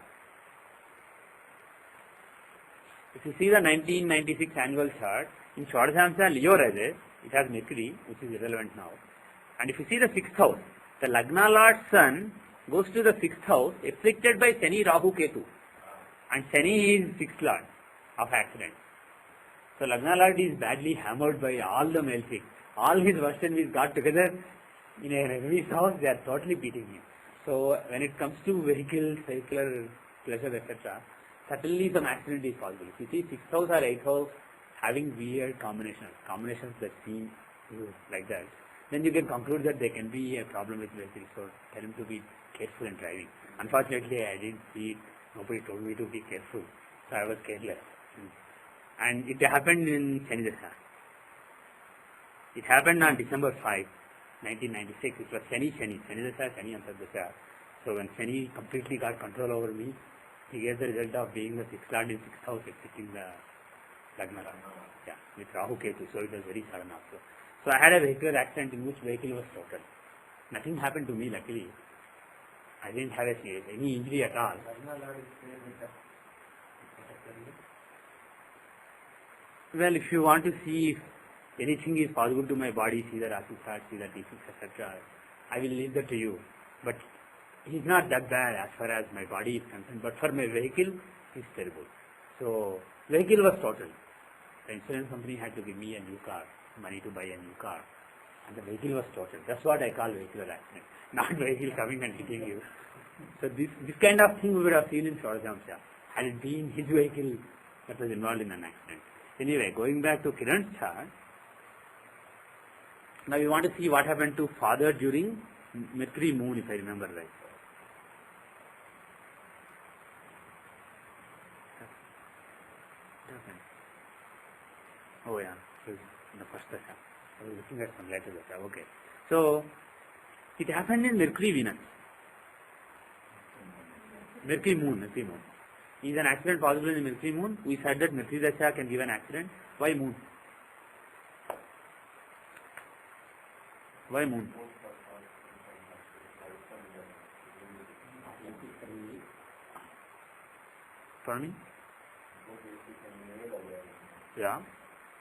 If you see the 1996 annual chart, in Shodashamsa Leo Rajas, it has Mercury, which is irrelevant now. And if you see the 6th house, the Lagna Lord Sun goes to the 6th house, afflicted by Shani, Rahu, Ketu. And Shani is 6th Lord of accident. So Lagna Lord is badly hammered by all the male chicks. All his worst enemies got together in an enemy's house, they are totally beating him. So when it comes to vehicles, vehicular pleasure, etc., certainly some accident is possible. If you see 6th house or 8th house having weird combinations that seem like that, then you can conclude that there can be a problem with vehicles. So tell him to be careful in driving. Unfortunately, I didn't see it. Nobody told me to be careful. So I was careless. And it happened in Shanidasa. It happened on December 5, 1996. It was Shanidasa, Shani Antardasa. So when Shani completely got control over me, he gave the result of being the 6th Lord in 6th house, exiting the Lagna. Yeah, with Rahu Ketu. So it was very sudden also. So I had a vehicular accident in which vehicle was totaled. Nothing happened to me, luckily. I didn't have any injury at all. Well, if you want to see if anything is possible to my body, see the Rashi chart, see the D6, etc., I will leave that to you. But he's not that bad as far as my body is concerned. But for my vehicle, he's terrible. So, vehicle was totaled. The insurance company had to give me a new car, money to buy a new car. And the vehicle was totaled. That's what I call vehicular accident. Not vehicle coming and hitting you. So this kind of thing we would have seen in Shodashamsa. Had it been his vehicle that was involved in an accident. Anyway, going back to Kiran's chart. Now we want to see what happened to father during Mercury moon, if I remember right. Oh yeah, so in the first dasha. I was looking at some later dasha. Okay. So it happened in Mercury Venus. Mercury moon. Is an accident possible in Mercury moon? We said that Mercury dasha can give an accident. Why moon? Why moon? Pardon me? Yeah.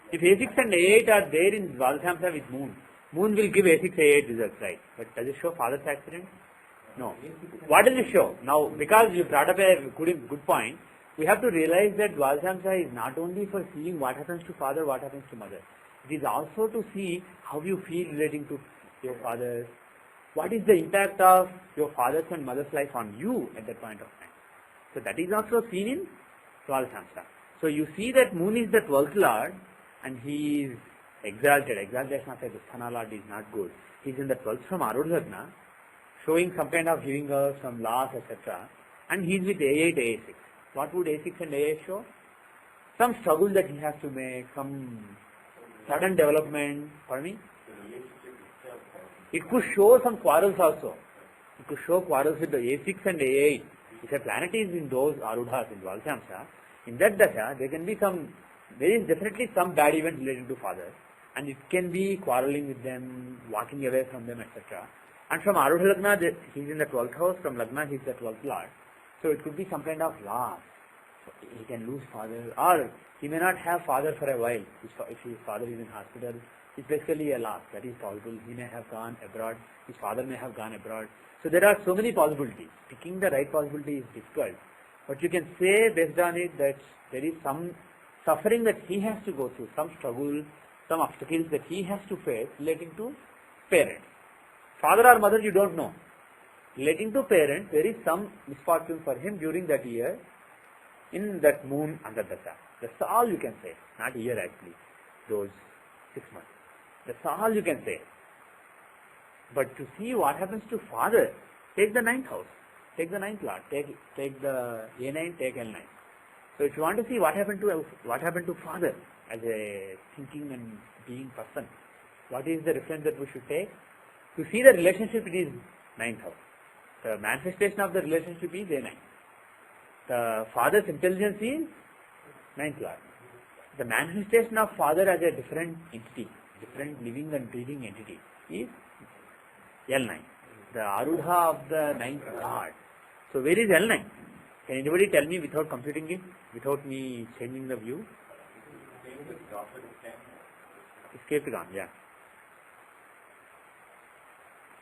If A6 and A8 are there in Dvadashamsa with moon, moon will give A6, A8 results, right? But does it show father's accident? No. What does it show? Now, because you brought up a good point, we have to realize that Dvadashamsa is not only for seeing what happens to father, what happens to mother. It is also to see how you feel relating to your father. What is the impact of your father's and mother's life on you at that point of time? So that is also seen in Dvalashamsa. So you see that moon is the 12th lord and he is exalted. Exaltation of a Dusthana lord is not good. He is in the 12th from Arudha Lagna, showing some kind of giving us some loss, etc. And he is with A8, A6. What would A6 and A8 show? Some struggle that he has to make, some sudden development. Pardon me? It could show some quarrels also. It could show quarrels with the A6 and A8. If a planet is in those Arudhas in Dvalashamsa, in that dasha, there is definitely some bad event related to father. And it can be quarreling with them, walking away from them, etc. And from Arudha Lagna, he is in the 12th house, from Lagna he is the 12th lord. So it could be some kind of loss. So he can lose father, or he may not have father for a while. If his father is in hospital, it's basically a loss. That is possible. He may have gone abroad, his father may have gone abroad. So there are so many possibilities. Picking the right possibility is difficult. But you can say based on it that there is some suffering that he has to go through, some struggle, some obstacles that he has to face relating to parents. Father or mother, you don't know. Relating to parents, there is some misfortune for him during that year in that moon under dasha. That's all you can say. Not year actually. Those 6 months. That's all you can say. But to see what happens to father, take the 9th house. Take the 9th lord. Take the A9, take L9. So if you want to see what happened to father as a thinking and being person, what is the reference that we should take? To see the relationship, it is 9th house. The manifestation of the relationship is A9. The father's intelligence is 9th lord. The manifestation of father as a different entity, different living and breathing entity is L9. The Arudha of the 9th lord. So where is L9? Can anybody tell me without computing it, without me changing the view? It's Capricorn, yeah.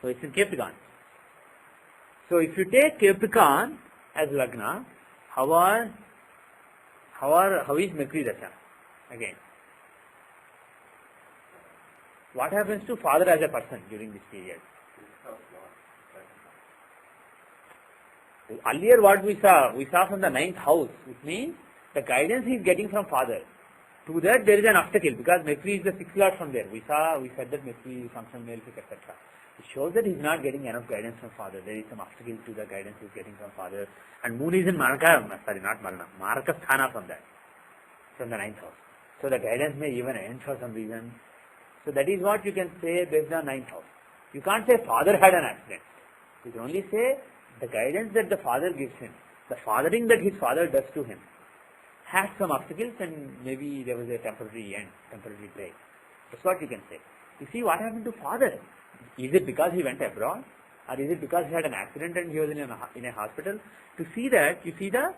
So it's in Capricorn. So if you take Capricorn as Lagna, how is Mercury Dasha? Again. What happens to father as a person during this period? Earlier what we saw from the 9th house, which means the guidance he is getting from father. To that there is an obstacle because Mercury is the 6th lord from there. We said that Mercury functional malefic, etc. It shows that he is not getting enough guidance from father. There is some obstacle to the guidance he is getting from father. And moon is in Maraka Sthana from that, from the 9th house. So the guidance may even end for some reason. So that is what you can say based on 9th house. You can't say father had an accident. You can only say the guidance that the father gives him, the fathering that his father does to him, has some obstacles and maybe there was a temporary end, temporary break. That's what you can say. You see what happened to father? Is it because he went abroad? Or is it because he had an accident and he was in a hospital? To see that, you see the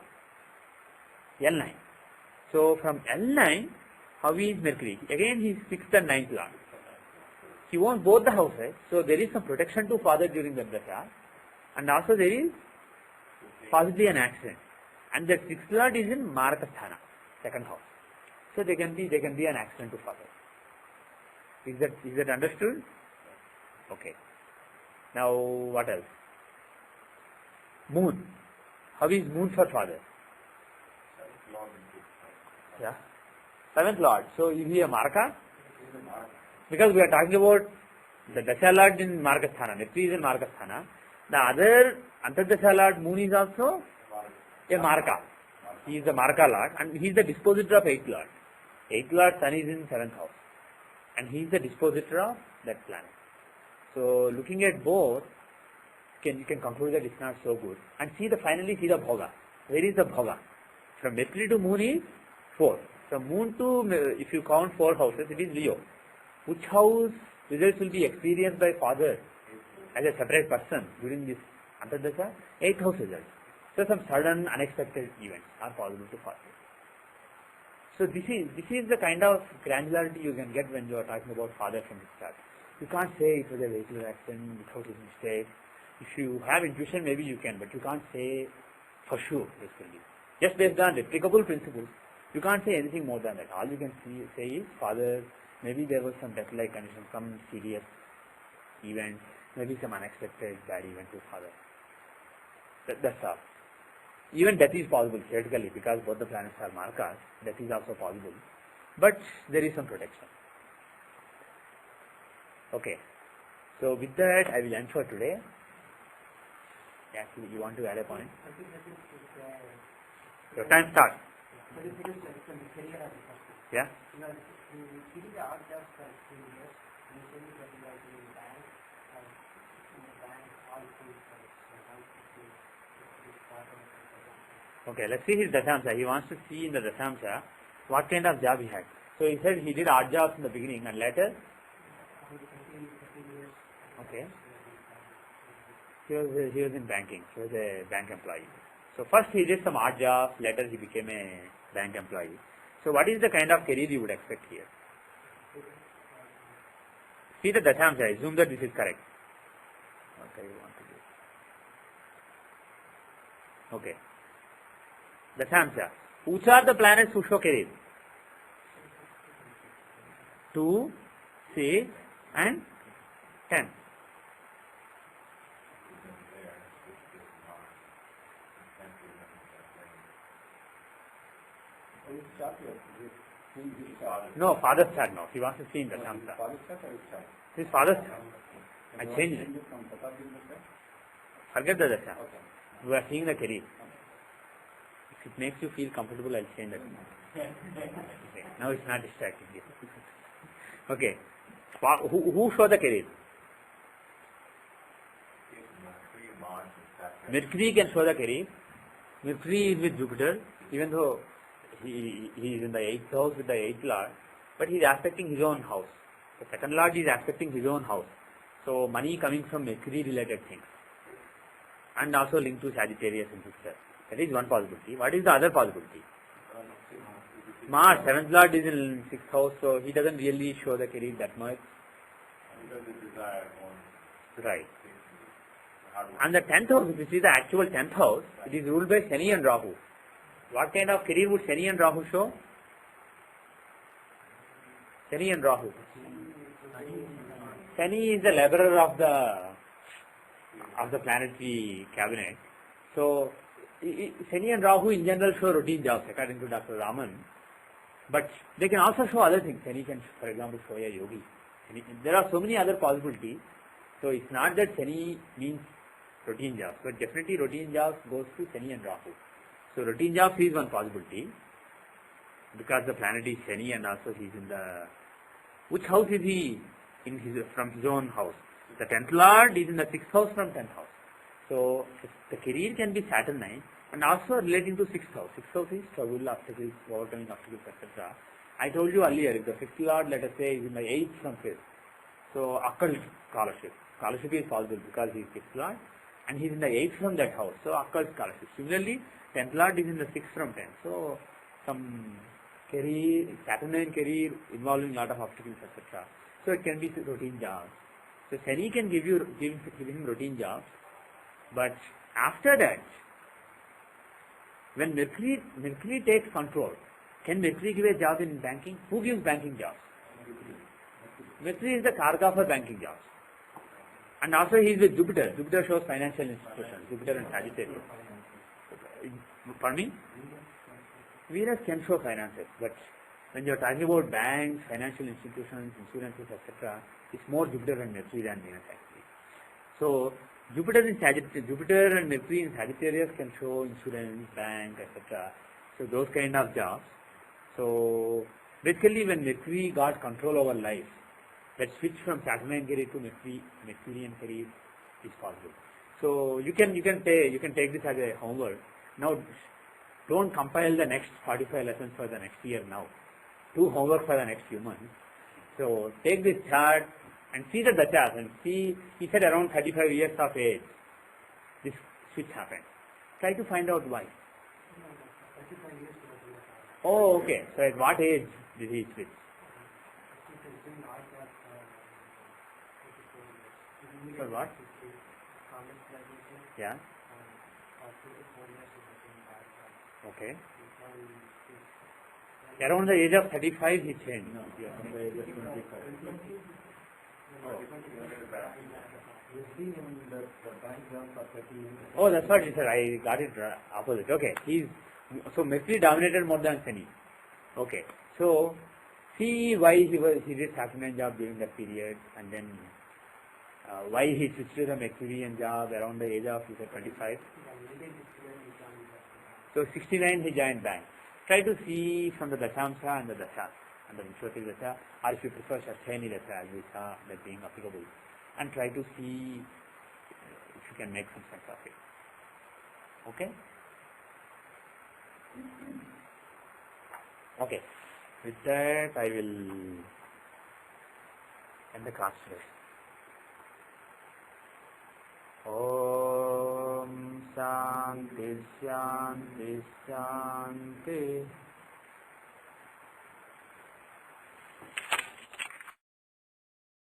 L9. So from L9, how is Mercury? Again he is 6th and 9th lord. He owns both the houses, so there is some protection to father during the dasha. And also there is possibly an accident. And the 6th lord is in Marakasthana, 2nd house. So there can be an accident to father. Is that understood? Okay. Now what else? Moon. How is moon for father? Yeah. 7th lord. So is he a Maraka? Because we are talking about the dasha lord in Marakasthana. Neptune is in Marakasthana. The other Antardasha lord moon is also a Maraka. He is the Maraka lord and he is the dispositor of 8th lord. 8th lord sun is in 7th house. And he is the dispositor of that planet. So looking at both, you can conclude that it's not so good. And finally see the Bhoga. Where is the Bhoga? From Mercury to moon is 4. From moon to, if you count 4 houses, it is Leo. Which house results will be experienced by father as a separate person during this Antardasha? 8th house results. So some sudden unexpected events are possible to father. So this is the kind of granularity you can get when you are talking about father from the start. You can't say it was a vehicular accident without his mistake. If you have intuition, maybe you can, but you can't say for sure, basically. Just based on replicable principles, you can't say anything more than that. All you can say is father, maybe there was some death-like condition, some serious event, maybe some unexpected bad event to father. That's all. Even death is possible theoretically because both the planets are Marakas. Death is also possible. But there is some protection. Okay. So with that, I will end for today. Actually, you want to add a point? Your time starts. Yeah? Okay, let's see his Dashamsa. He wants to see in the Dashamsa what kind of job he had. So he said he did odd jobs in the beginning and later. Okay. He was in banking. He was a bank employee. So first he did some odd jobs, later he became a bank employee. So what is the kind of career you would expect here? See the Dashamsa, assume that this is correct. Okay, you want to do. Okay. Dashamsa. Which are the planets who show career? 2, 6 and 10. No, father's chart no. He wants to see in the Dashamsa. His father's chart. I changed it. Forget the Dasha. We are seeing the career. If it makes you feel comfortable, I'll change that. Okay. Now it's not distracting you. Okay. Who show the career? Mercury can show the career. Mercury is with Jupiter, even though he is in the 8th house with the 8th lord, but he is aspecting his own house. The second lord is aspecting his own house. So money coming from Mercury related things. And also linked to Sagittarius and Jupiter. That is one possibility. What is the other possibility? Mars, 7th lord is in 6th house, so he doesn't really show the career that much. Right. And the 10th house, which is the actual 10th house, it is ruled by Shani and Rahu. What kind of career would Shani and Rahu show? Shani and Rahu. Shani is the laborer of the planetary cabinet. So, Shani and Rahu in general show routine jobs according to Dr. Raman. But they can also show other things. Shani can, for example, show a yogi. There are so many other possibilities. So, it's not that Shani means routine jobs, but definitely routine jobs goes to Shani and Rahu. So, routine jobs is one possibility because the planet is Shani and also he is in the... Which house is he in from his own house? The 10th lord is in the 6th house from 10th house. So, the career can be Saturnine and also relating to 6th house. 6th house is struggle, obstacles, overcoming obstacles, etc. I told you earlier, if the 5th lord, let us say, is in the 8th from 5th. So, occult scholarship. Scholarship is possible because he is 6th lord and he is in the 8th from that house. So, occult scholarship. Similarly, 10th lord is in the 6th from 10th. So, some career, Saturnine career involving lot of obstacles, etc. So, it can be routine jobs. So, Shani can give him routine jobs. But after that, when Mercury takes control, can Mercury give a job in banking? Who gives banking jobs? Mercury is the Karaka for banking jobs. And also he is with Jupiter. Jupiter shows financial institutions. Jupiter and Sagittarius. For me, Venus can show finances. But when you are talking about banks, financial institutions, insurances, etc., it's more Jupiter and Mercury than Venus actually. So, Jupiter and Mercury in Sagittarius can show insurance, bank, etc. So, those kind of jobs. So, basically when Mercury got control over life, that switch from Saturnine career to Mercurian career is possible. So, you can take this as a homework. Now, don't compile the next 45 lessons for the next year now. Do homework for the next few months. So, take this chart and see the dachas and see, he said around 35 years of age, this switch happened. Try to find out why. Oh, okay. So at what age did he switch? For what? Yeah. Okay. Around the age of 35 he changed. No, yeah, from the age of 25. He's been in the bank ground for 30 years. Oh, that's what he said. I got it opposite. Okay. So Mercury dominated more than Shani. Okay. So see why he did Saturnian job during that period, and then why he switched to the Mercurian job around the age of 25. So 69 he joined bank. Try to see from the Dashamsa and the Dasha, and the Vishwatik Dasha, or if you prefer Shasthani Dasha, as we saw that being applicable, and try to see if you can make some sense of it. Okay? Okay. With that, I will end the class today. Om Shanti Shanti Shanti.